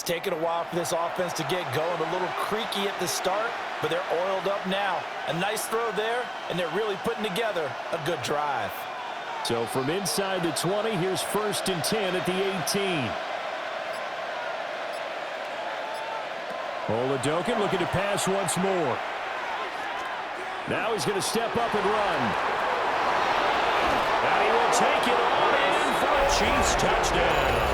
It's taken a while for this offense to get going. A little creaky at the start, but they're oiled up now. A nice throw there, and they're really putting together a good drive. So from inside the 20, here's 1st and 10 at the 18. Oladokin looking to pass once more. Now he's going to step up and run. And he will take it on in for a Chiefs touchdown.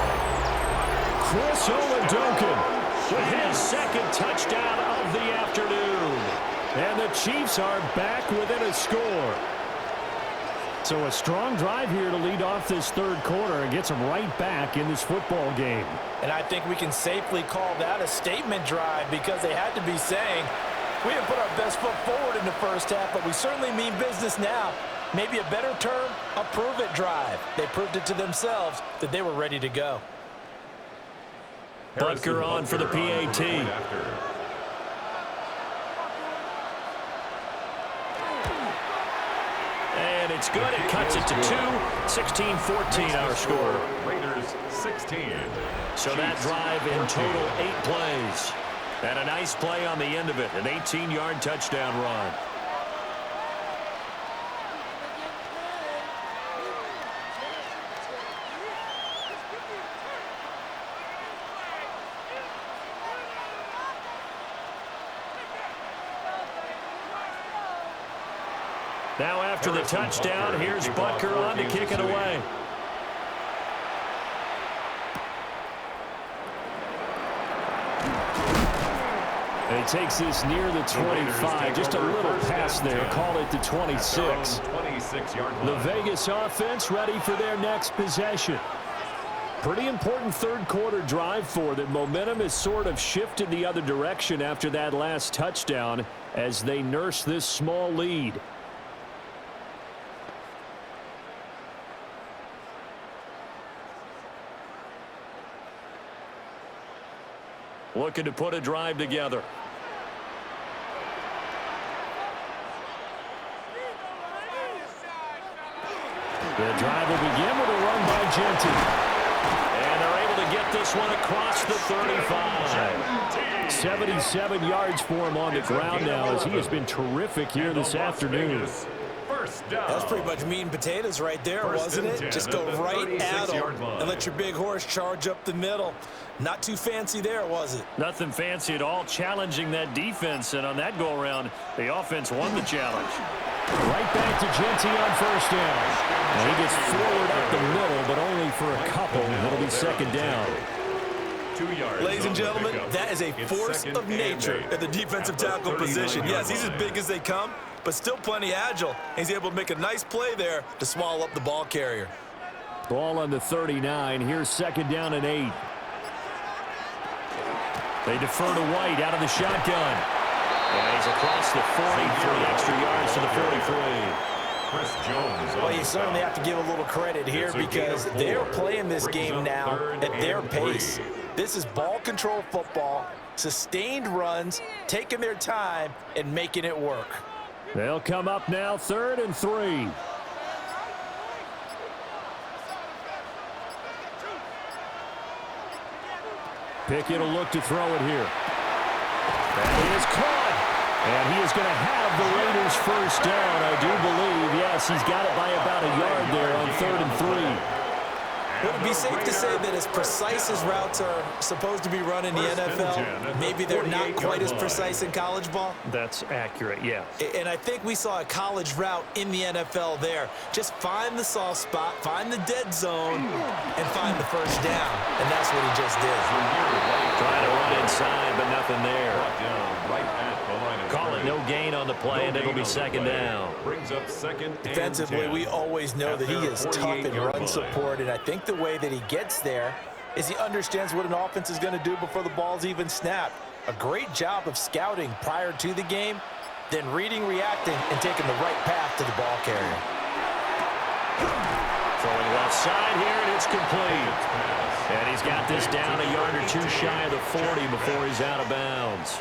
Chris Oladokin With his 2nd touchdown of the afternoon. And the Chiefs are back within a score. So a strong drive here to lead off this 3rd quarter and gets them right back in this football game. And I think we can safely call that a statement drive because they had to be saying, we have put our best foot forward in the first half, but we certainly mean business now. Maybe a better term, a prove-it drive. They proved it to themselves that they were ready to go. Butker on for the PAT. And it's good. It cuts it to 2. 16-14 our score. Raiders 16. So that drive in total 8 plays. And a nice play on the end of it. An 18-yard touchdown run. Now after the touchdown, here's Butker on to kick it away. And he takes this near the 25. Just a little pass there. Call it the 26. The Vegas offense ready for their next possession. Pretty important 3rd quarter drive for them. Momentum has sort of shifted the other direction after that last touchdown as they nurse this small lead. Looking to put a drive together. The drive will begin with a run by Genty. And they're able to get this one across the 35. 77 yards for him on the ground now as he has been terrific here this afternoon. That's pretty much meat and potatoes right there, wasn't it? Just go right at them and let your big horse charge up the middle. Not too fancy there, was it? Nothing fancy at all, challenging that defense. And on that go-around, the offense won the challenge. Right back to Genty on 1st down. And he gets forward up the middle, but only for a couple. It'll be 2nd down. 2 yards. Ladies and gentlemen, that is a force of nature at the defensive tackle position. Yes, he's as big as they come, but still plenty agile. He's able to make a nice play there to swallow up the ball carrier. Ball on the 39. Here's 2nd down and 8. They defer to White out of the shotgun. And he's across the 40, 3 extra yards to the 43. Chris Jones. Well, you certainly have to give a little credit here because they're playing this game now at their pace. This is ball control football, sustained runs, taking their time, and making it work. They'll come up now 3rd and 3. Pickett will look to throw it here. And he is caught. And he is going to have the Raiders 1st down, I do believe. Yes, he's got it by about a yard there on 3rd and 3. Would it be safe to say that as precise as routes are supposed to be run in the NFL, maybe they're not quite as precise in college ball? That's accurate, yeah. And I think we saw a college route in the NFL there. Just find the soft spot, find the dead zone, and find the 1st down. And that's what he just did. Trying to run inside, but nothing there. Call it no gain on the play, and it'll be 2nd down. Brings up 2nd. Defensively, we always know that he is tough in run support, and I think the way that he gets there is he understands what an offense is going to do before the ball's even snapped. A great job of scouting prior to the game, then reading, reacting, and taking the right path to the ball carrier. Throwing left side here, and it's complete. And he's got this down a yard or 2 shy of the 40 before he's out of bounds.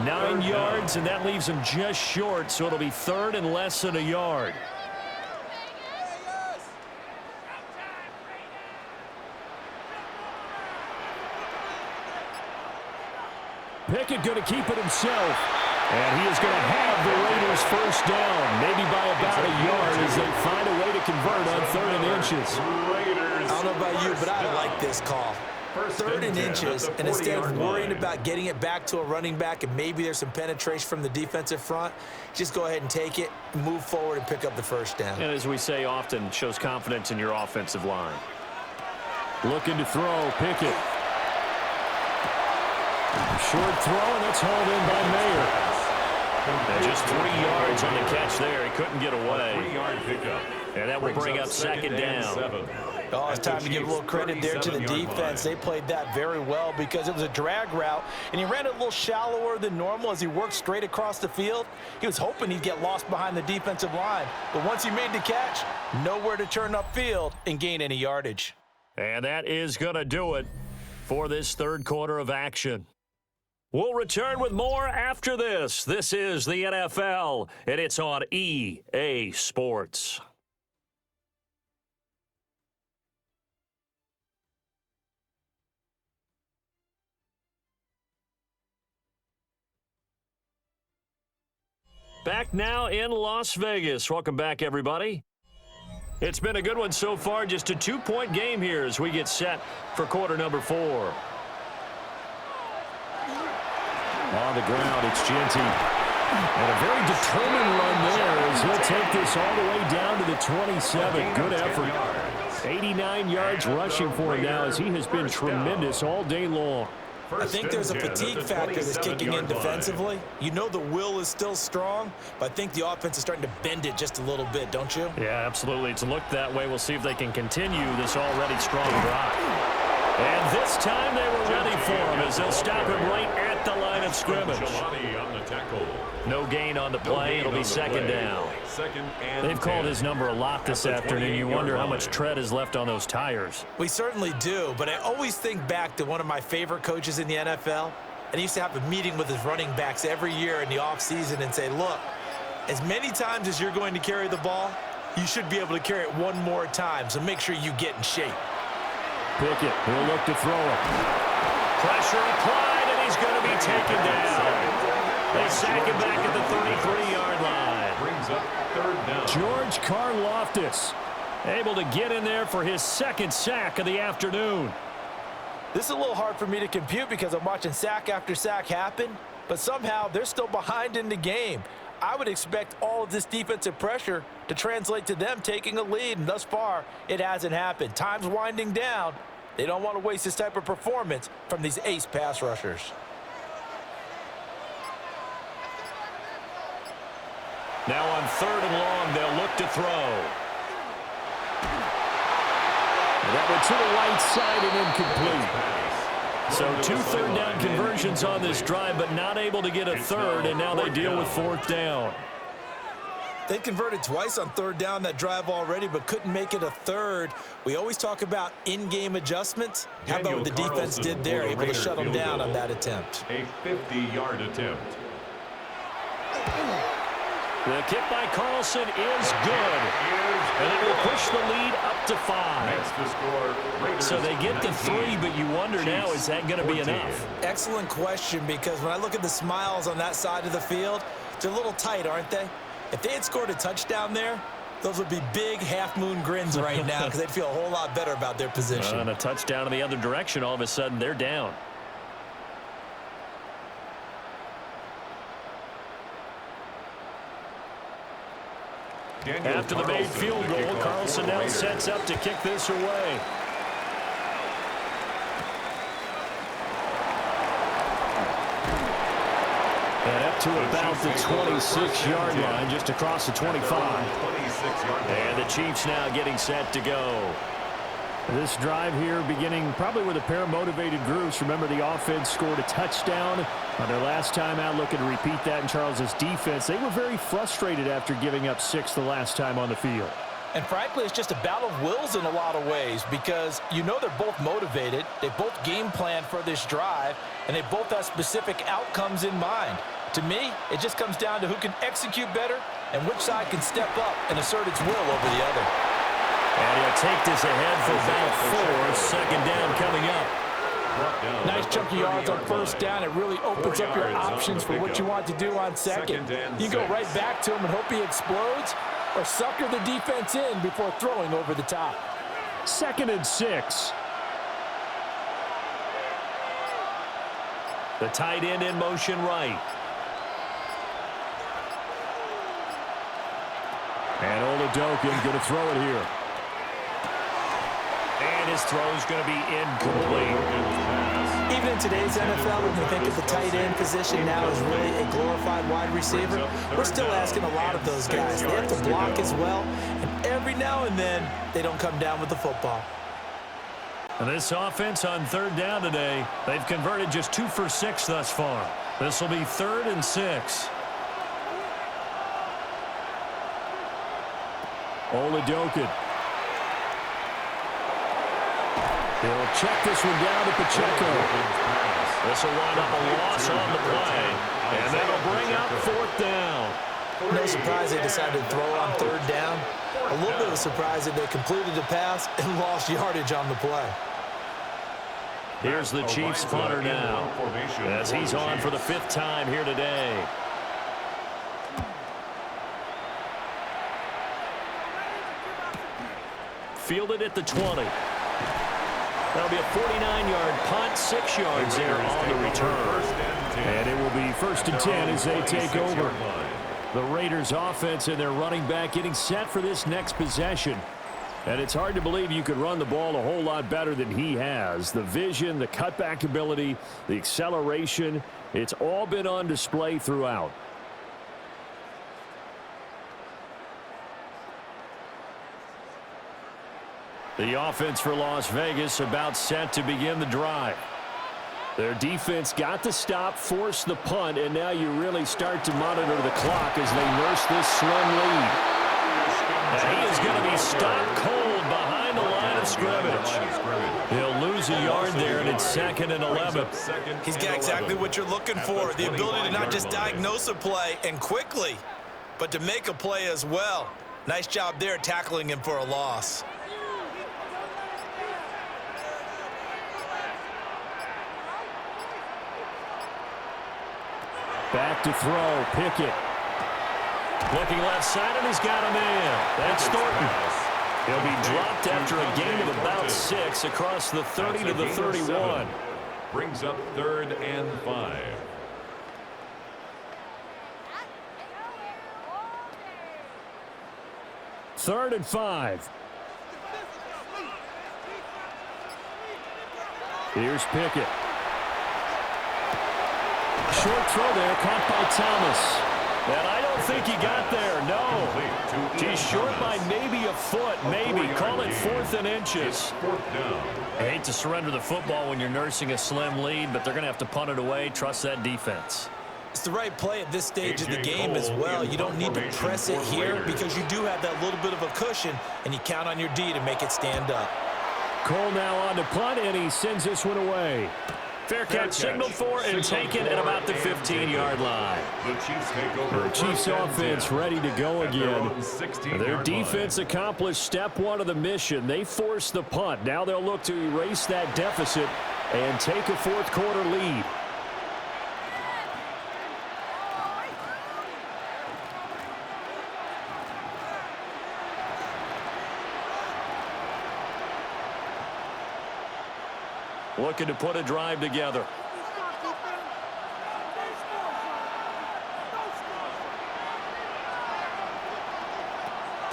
9 yards, and that leaves him just short, so it'll be 3rd and less than a yard. Pickett going to keep it himself. And he is going to have the Raiders first down, maybe by about a yard as they find a way to convert on 3rd and inches. I don't know about you, but I like this call. 3rd and inches, and instead of worrying about getting it back to a running back and maybe there's some penetration from the defensive front, just go ahead and take it, move forward, and pick up the first down. And as we say often, shows confidence in your offensive line. Looking to throw, Pickett. Short throw, and that's hauled in by Mayer. And just 3 yards on the catch there. He couldn't get away. 3-yard pickup. And that will bring up second down. Oh, it's time to give a little credit there to the defense. They played that very well because it was a drag route, and he ran it a little shallower than normal as he worked straight across the field. He was hoping he'd get lost behind the defensive line. But once he made the catch, nowhere to turn upfield and gain any yardage. And that is going to do it for this 3rd quarter of action. We'll return with more after this. This is the NFL, and it's on EA Sports. Back now in Las Vegas. Welcome back, everybody. It's been a good one so far. Just a 2-point game here as we get set for quarter number 4. On the ground, it's Genty. And a very determined run there as he'll take this all the way down to the 27. Good effort. 89 yards rushing for him now as he has been tremendous all day long. I think there's a fatigue factor that's kicking in defensively. You know the will is still strong, but I think the offense is starting to bend it just a little bit, don't you? Yeah, absolutely. It's looked that way. We'll see if they can continue this already strong drive. And this time they were ready for him as they'll stop him right at the line of scrimmage. No gain on the play. It'll be second down. They've called his number a lot this afternoon. You wonder how much tread is left on those tires. We certainly do, but I always think back to one of my favorite coaches in the NFL, and he used to have a meeting with his running backs every year in the offseason and say, look, as many times as you're going to carry the ball, you should be able to carry it one more time, so make sure you get in shape. Pickett, he'll look to throw it. Pressure applied, and he's going to be taken down. They sack him back at the 33-yard line. Brings up 3rd down. George Karlaftis able to get in there for his 2nd sack of the afternoon. This is a little hard for me to compute because I'm watching sack after sack happen, but somehow they're still behind in the game. I would expect all of this defensive pressure to translate to them taking a lead, and thus far, it hasn't happened. Time's winding down. They don't want to waste this type of performance from these ace pass rushers. Now on 3rd and long, they'll look to throw. That one to the right side and incomplete. So 2 third-down conversions on this drive, but not able to get a 3rd, and now they deal with 4th down. They converted twice on 3rd down that drive already, but couldn't make it a 3rd. We always talk about in-game adjustments. How about what the defense did there, able to shut them down on that attempt? A 50-yard attempt. The kick by Carlson is good, and it will push the lead up to 5. So they get to 3, but you wonder now, is that going to be enough? Excellent question, because when I look at the smiles on that side of the field, they're a little tight, aren't they? If they had scored a touchdown there, those would be big half-moon grins right now because they'd feel a whole lot better about their position. And a touchdown in the other direction, all of a sudden they're down. After the made field goal, Carlson now sets up to kick this away. And up to about the 26-yard line, just across the 25. And the Chiefs now getting set to go. This drive here beginning probably with a pair of motivated groups. Remember, the offense scored a touchdown on their last time out, looking to repeat that in Charles' defense. They were very frustrated after giving up 6 the last time on the field. And frankly, it's just a battle of wills in a lot of ways because you know they're both motivated, they both game plan for this drive, and they both have specific outcomes in mind. To me, it just comes down to who can execute better and which side can step up and assert its will over the other. And he'll take this ahead for about 4. Second down coming up. Nice chunky yards on first down. It really opens up your options for what you want to do on second. You can go right back to him and hope he explodes, or sucker the defense in before throwing over the top. 2nd and 6. The tight end in motion right. And Oladokin going to throw it here. And his throw is going to be incomplete. Even in today's NFL, when we think of the tight end position now as really a glorified wide receiver, we're still asking a lot of those guys. They have to block as well, and every now and then, they don't come down with the football. And this offense on 3rd down today, they've converted just 2 for 6 thus far. This will be 3rd and 6. Oladokin. He'll check this one down to Pacheco. This will wind up a loss on the play, and that'll bring up 4th down. No surprise they decided to throw on 3rd down. A little bit of a surprise that they completed the pass and lost yardage on the play. Here's the Chiefs punter now, as he's on for the 5th time here today. Fielded at the 20. That'll be a 49-yard punt, 6 yards there on the return. And it will be 1st and 10 as they take over. The Raiders offense and their running back getting set for this next possession. And it's hard to believe you could run the ball a whole lot better than he has. The vision, the cutback ability, the acceleration, it's all been on display throughout. The offense for Las Vegas about set to begin the drive. Their defense got the stop, forced the punt, and now you really start to monitor the clock as they nurse this slim lead. And he is going to be stopped cold behind the line of scrimmage. He'll lose a yard there, and it's 2nd and 11. He's got exactly what you're looking for, the ability to not just diagnose a play and quickly, but to make a play as well. Nice job there tackling him for a loss. Back to throw, Pickett. Looking left side, and he's got him in. That's Thornton. He'll be dropped after a gain of about 6 across the 30 to the 31. Brings up 3rd and 5. Third and 5. Here's Pickett. Short throw there, caught by Thomas. And I don't think he got there, no. He's short by maybe a foot, maybe. Call it 4th and inches. I hate to surrender the football when you're nursing a slim lead, but they're going to have to punt it away. Trust that defense. It's the right play at this stage of the game as well. You don't need to press it here because you do have that little bit of a cushion, and you count on your D to make it stand up. Cole now on to punt, and he sends this one away. Fair catch signaled for and taken at about the 15-yard line. The Chiefs offense ready to go again. Their defense accomplished step 1 of the mission. They forced the punt. Now they'll look to erase that deficit and take a 4th quarter lead. Looking to put a drive together.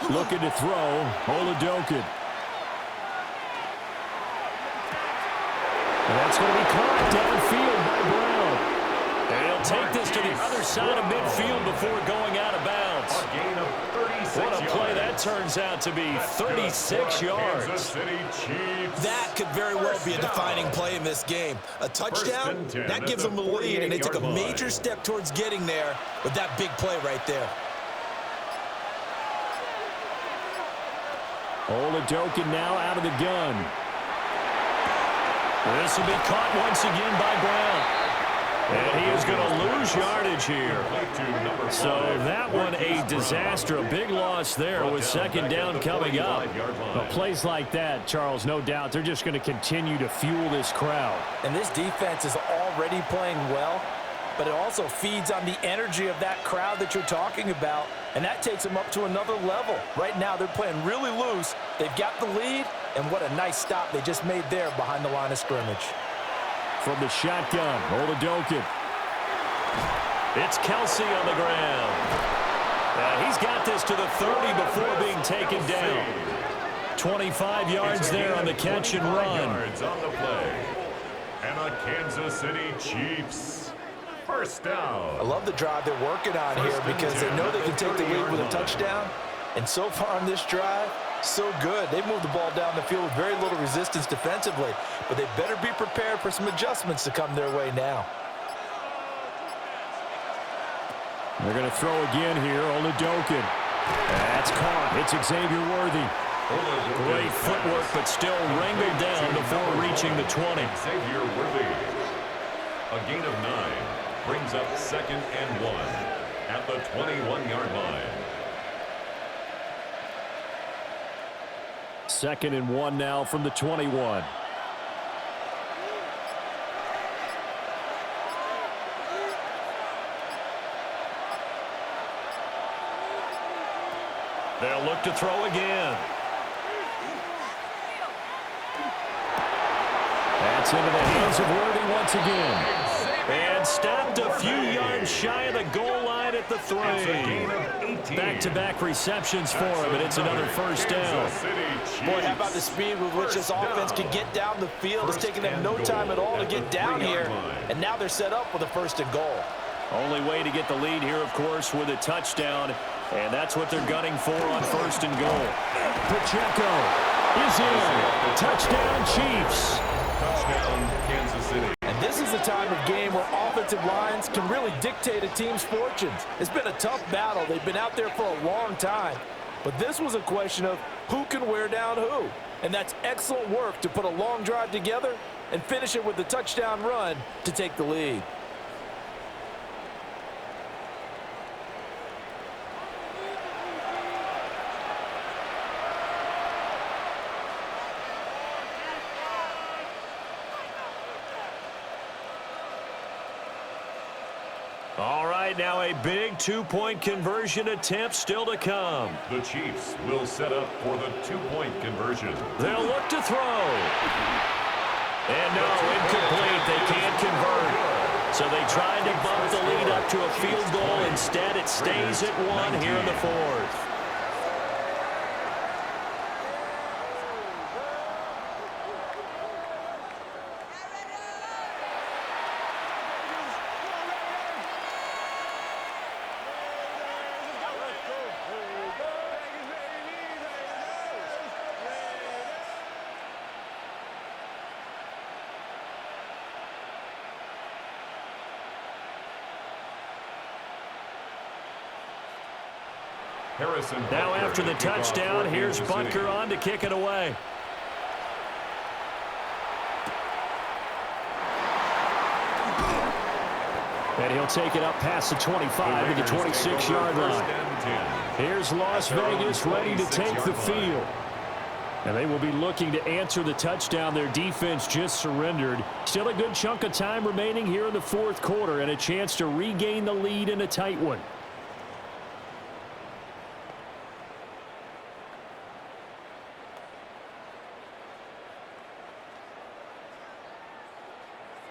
Looking to throw, Oladokin. And that's going to be caught downfield by Brown. And he'll take this to the other side of midfield before going out of bounds. What a play that turns out to be, 36 yards. That could very well be a defining play in this game. A touchdown, that gives them the lead, and they took a major step towards getting there with that big play right there. Oladokin now out of the gun. This will be caught once again by Brown. And he is going to lose yardage here. So that one a disaster. A big loss there with second down coming up. But plays like that, Charles, no doubt, they're just going to continue to fuel this crowd. And this defense is already playing well, but it also feeds on the energy of that crowd that you're talking about, and that takes them up to another level. Right now, they're playing really loose. They've got the lead, and what a nice stop they just made there behind the line of scrimmage. From the shotgun, Oladokin. It's Kelsey on the ground. He's got this to the 30 before being taken down. 25 yards there on the catch and run. Yards on the play. And the Kansas City Chiefs. First down. I love the drive they're working on here because they know they can take the lead with a touchdown. And so far on this drive, so good. They moved the ball down the field with very little resistance defensively, but they better be prepared for some adjustments to come their way now. They're going to throw again here, Oladokin. That's caught. It's Xavier Worthy. Great footwork, but still wrangled down before reaching the 20. Xavier Worthy. A gain of 9 brings up 2nd and 1 at the 21-yard line. 2nd and 1 now from the 21. They'll look to throw again. That's into the hands of Worthy once again. And stopped a few yards shy of the goal line at the 3. Back-to-back receptions for him, and it's another first down. Boy, how about the speed with which this offense can get down the field? It's taking them no time at all to get down here, and now they're set up with a 1st and goal. Only way to get the lead here, of course, with a touchdown, and that's what they're gunning for on 1st and goal. Pacheco is in. Touchdown, Chiefs. Touchdown, Kansas City. And this is a time of game where offensive lines can really dictate a team's fortunes. It's been a tough battle. They've been out there for a long time. But this was a question of who can wear down who. And that's excellent work to put a long drive together and finish it with a touchdown run to take the lead. All right, now a big 2-point conversion attempt still to come. The Chiefs will set up for the 2-point conversion. They'll look to throw. And no, incomplete. They can't convert. So they tried to bump the lead up to a field goal. Instead, it stays at 1 here in the 4th. Now after the touchdown, here's Butker on to kick it away. And he'll take it up past the 25 to the 26-yard line. Here's Las Vegas ready to take the field. And they will be looking to answer the touchdown their defense just surrendered. Still a good chunk of time remaining here in the 4th quarter and a chance to regain the lead in a tight one.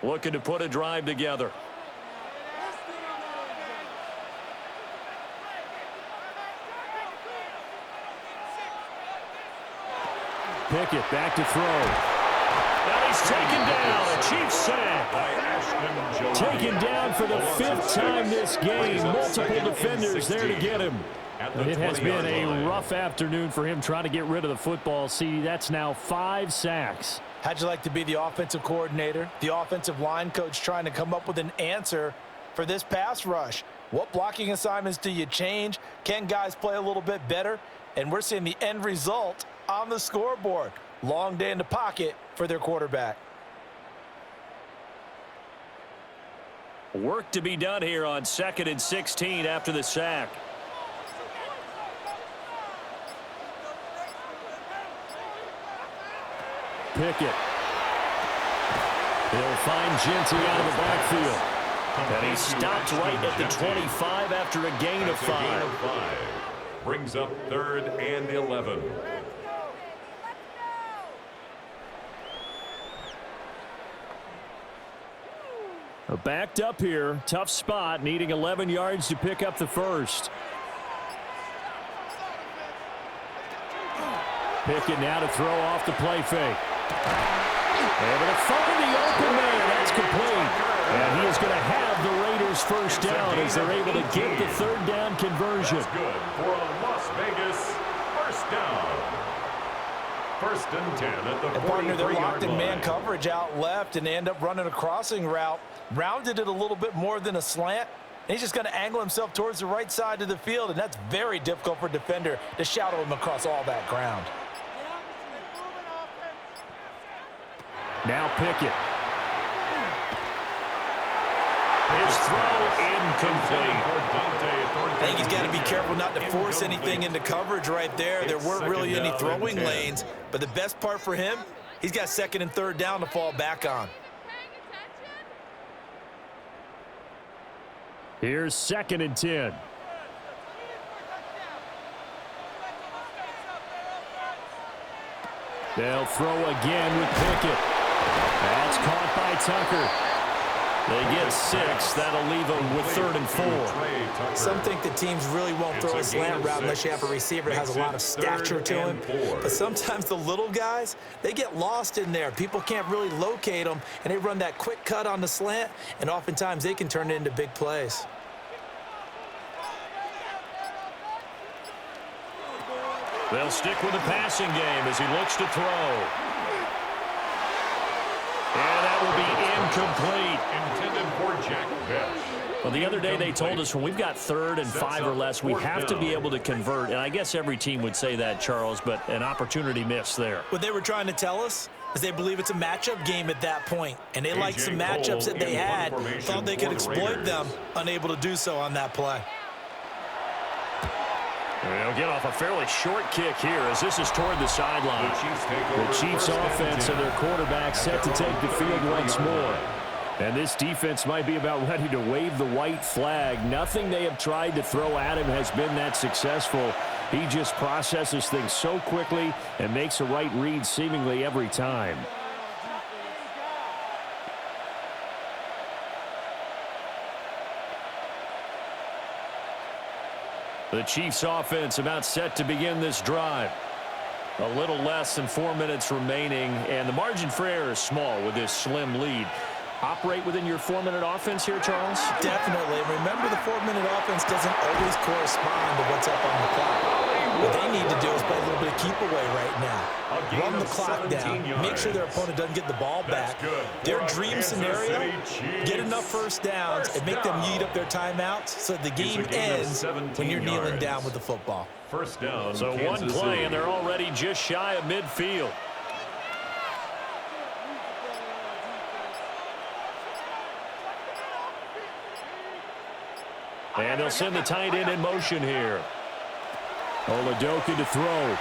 Looking to put a drive together. Pickett back to throw. Now he's taken down. A Chiefs sack. Taken down for the 5th time this game. Multiple defenders there to get him. It has been a rough afternoon for him trying to get rid of the football. See, that's now 5 sacks. How'd you like to be the offensive coordinator, the offensive line coach trying to come up with an answer for this pass rush? What blocking assignments do you change? Can guys play a little bit better? And we're seeing the end result on the scoreboard. Long day in the pocket for their quarterback. Work to be done here on 2nd and 16 after the sack. Pickett. He'll find Genty out of the backfield. And he stopped right at the 25 after a gain of 5. Brings up 3rd and 11. Backed up here. Tough spot. Needing 11 yards to pick up the first. Pickett now to throw off the play fake. Able to find the open man. That's complete. And he is going to have the Raiders first down as they're able to get the 3rd down conversion. That's good for a Las Vegas first down. 1st and 10 at the 43-yard line. Partner, they're locked in man coverage out left, and they end up running a crossing route. Rounded it a little bit more than a slant. And he's just going to angle himself towards the right side of the field, and that's very difficult for a defender to shadow him across all that ground. Now Pickett. His throw incomplete. I think he's got to be careful not to force anything into coverage right there. There weren't really any throwing lanes, but the best part for him, he's got 2nd and 3rd down to fall back on. Here's 2nd and 10. They'll throw again with Pickett. That's caught by Tucker. They get 6. That'll leave them with 3rd and 4. Some think that teams really won't throw a slant route unless you have a receiver that has a lot of stature to him. But sometimes the little guys, they get lost in there. People can't really locate them, and they run that quick cut on the slant, and oftentimes they can turn it into big plays. They'll stick with the passing game as he looks to throw. And that will be incomplete. Intended for Jack Bech. Well, the other day they told us when we've got 3rd and 5 or less, we have to be able to convert. And I guess every team would say that, Charles, but an opportunity missed there. What they were trying to tell us is they believe it's a matchup game at that point. And they liked some matchups that they had, thought they could exploit them, unable to do so on that play. They'll get off a fairly short kick here as this is toward the sideline. The Chiefs offense and their quarterback set to take the field once more. And this defense might be about ready to wave the white flag. Nothing they have tried to throw at him has been that successful. He just processes things so quickly and makes a right read seemingly every time. The Chiefs offense about set to begin this drive. A little less than 4 minutes remaining, and the margin for error is small with this slim lead. Operate within your 4-minute offense here, Charles? Definitely. Remember, the 4-minute offense doesn't always correspond to what's up on the clock. What they need to do is play a little bit of keep away right now. Run the clock down. Make sure their opponent doesn't get the ball back. Their dream scenario, get enough first downs and make them eat up their timeouts so the game ends when you're kneeling down with the football. First down. So one play, and they're already just shy of midfield. And they'll send the tight end in motion here. Oladoka to throw.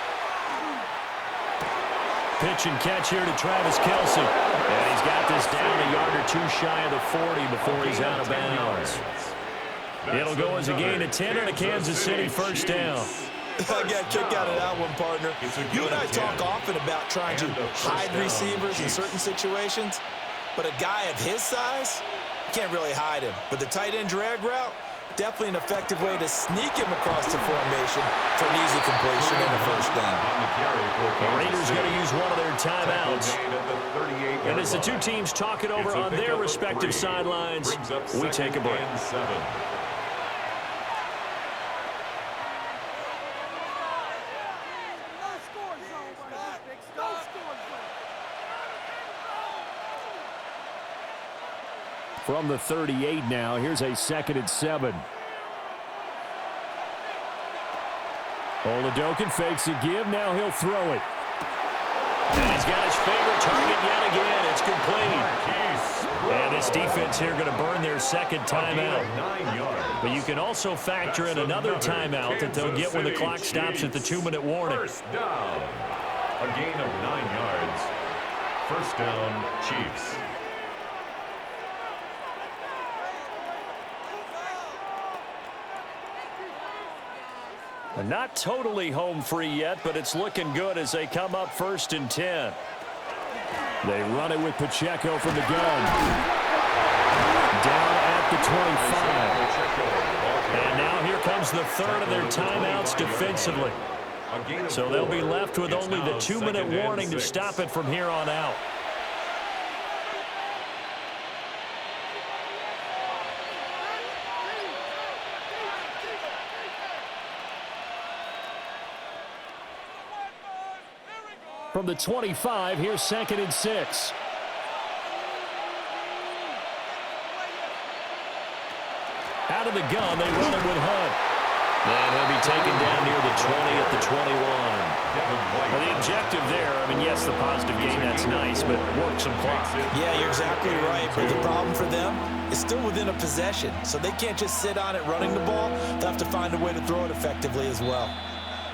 Pitch and catch here to Travis Kelce. And he's got this down a yard or two shy of the 40 before he's out of bounds. It'll go as a gain of 10 and a Kansas City first down. I got a kick out of that one, partner. You and I talk often about trying to hide receivers in certain situations, but a guy of his size, you can't really hide him. But the tight end drag route, definitely an effective way to sneak him across the formation for an easy completion and a first down. The Raiders going to use one of their timeouts. And as the two teams talk it over on their respective sidelines, we take a break. From the 38 now, here's a 2nd and 7. Oladoka fakes a give. Now he'll throw it. And he's got his favorite target yet again. It's complete. And this defense here going to burn their second timeout. But you can also factor in another timeout that they'll get when the clock stops at the 2-minute warning. First down. A gain of 9 yards. First down, Chiefs. Not totally home free yet, but it's looking good as they come up 1st and 10. They run it with Pacheco from the gun. Down at the 25. And now here comes the third of their timeouts defensively. So they'll be left with only the 2-minute warning to stop it from here on out. From the 25, here's 2nd and 6. Out of the gun, they run it with Hunt. And he'll be taken down near the 20 at the 21. Well, the objective there, I mean, yes, the positive gain, that's nice, but work some clock. Yeah, you're exactly right. But the problem for them is still within a possession. So they can't just sit on it running the ball. They'll have to find a way to throw it effectively as well.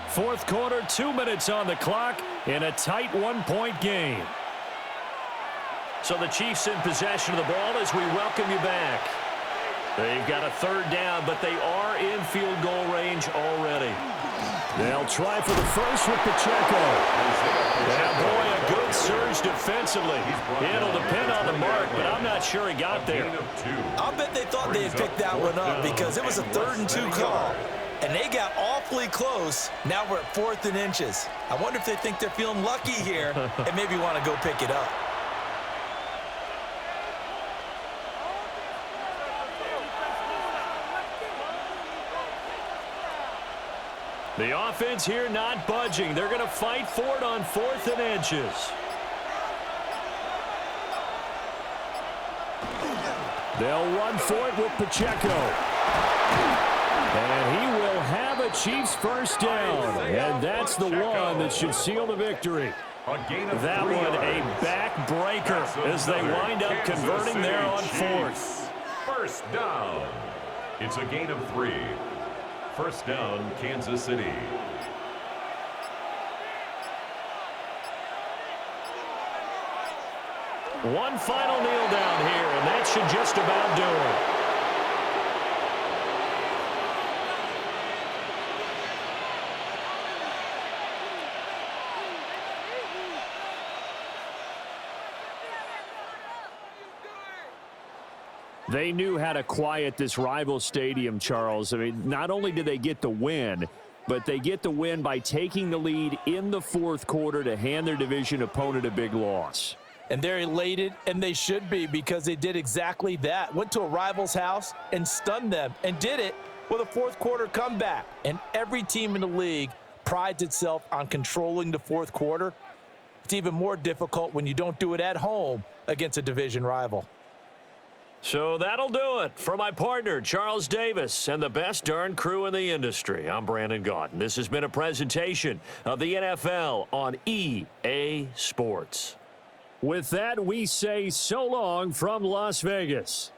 4th quarter, 2 minutes on the clock in a tight 1-point game. So the Chiefs in possession of the ball as we welcome you back. They've got a 3rd down, but they are in field goal range already. They'll try for the first with Pacheco. Yeah, boy, a good surge defensively. It'll depend on the mark, but I'm not sure he got there. I'll bet they thought they had picked that one up because it was a 3rd and 2 call. And they got awfully close. Now we're at 4th and inches. I wonder if they think they're feeling lucky here and maybe want to go pick it up. The offense here not budging. They're going to fight for it on 4th and inches. They'll run for it with Pacheco. And he will have a Chiefs first down. And that's the one that should seal the victory. That one a backbreaker as they wind up converting there on 4th. First down. It's a gain of 3. First down, Kansas City. One final kneel down here, and that should just about do it. They knew how to quiet this rival stadium, Charles. I mean, not only did they get the win, but they get the win by taking the lead in the 4th quarter to hand their division opponent a big loss. And they're elated, and they should be, because they did exactly that. Went to a rival's house and stunned them, and did it with a 4th quarter comeback. And every team in the league prides itself on controlling the 4th quarter. It's even more difficult when you don't do it at home against a division rival. So that'll do it for my partner, Charles Davis, and the best darn crew in the industry. I'm Brandon Gaudin. This has been a presentation of the NFL on EA Sports. With that, we say so long from Las Vegas.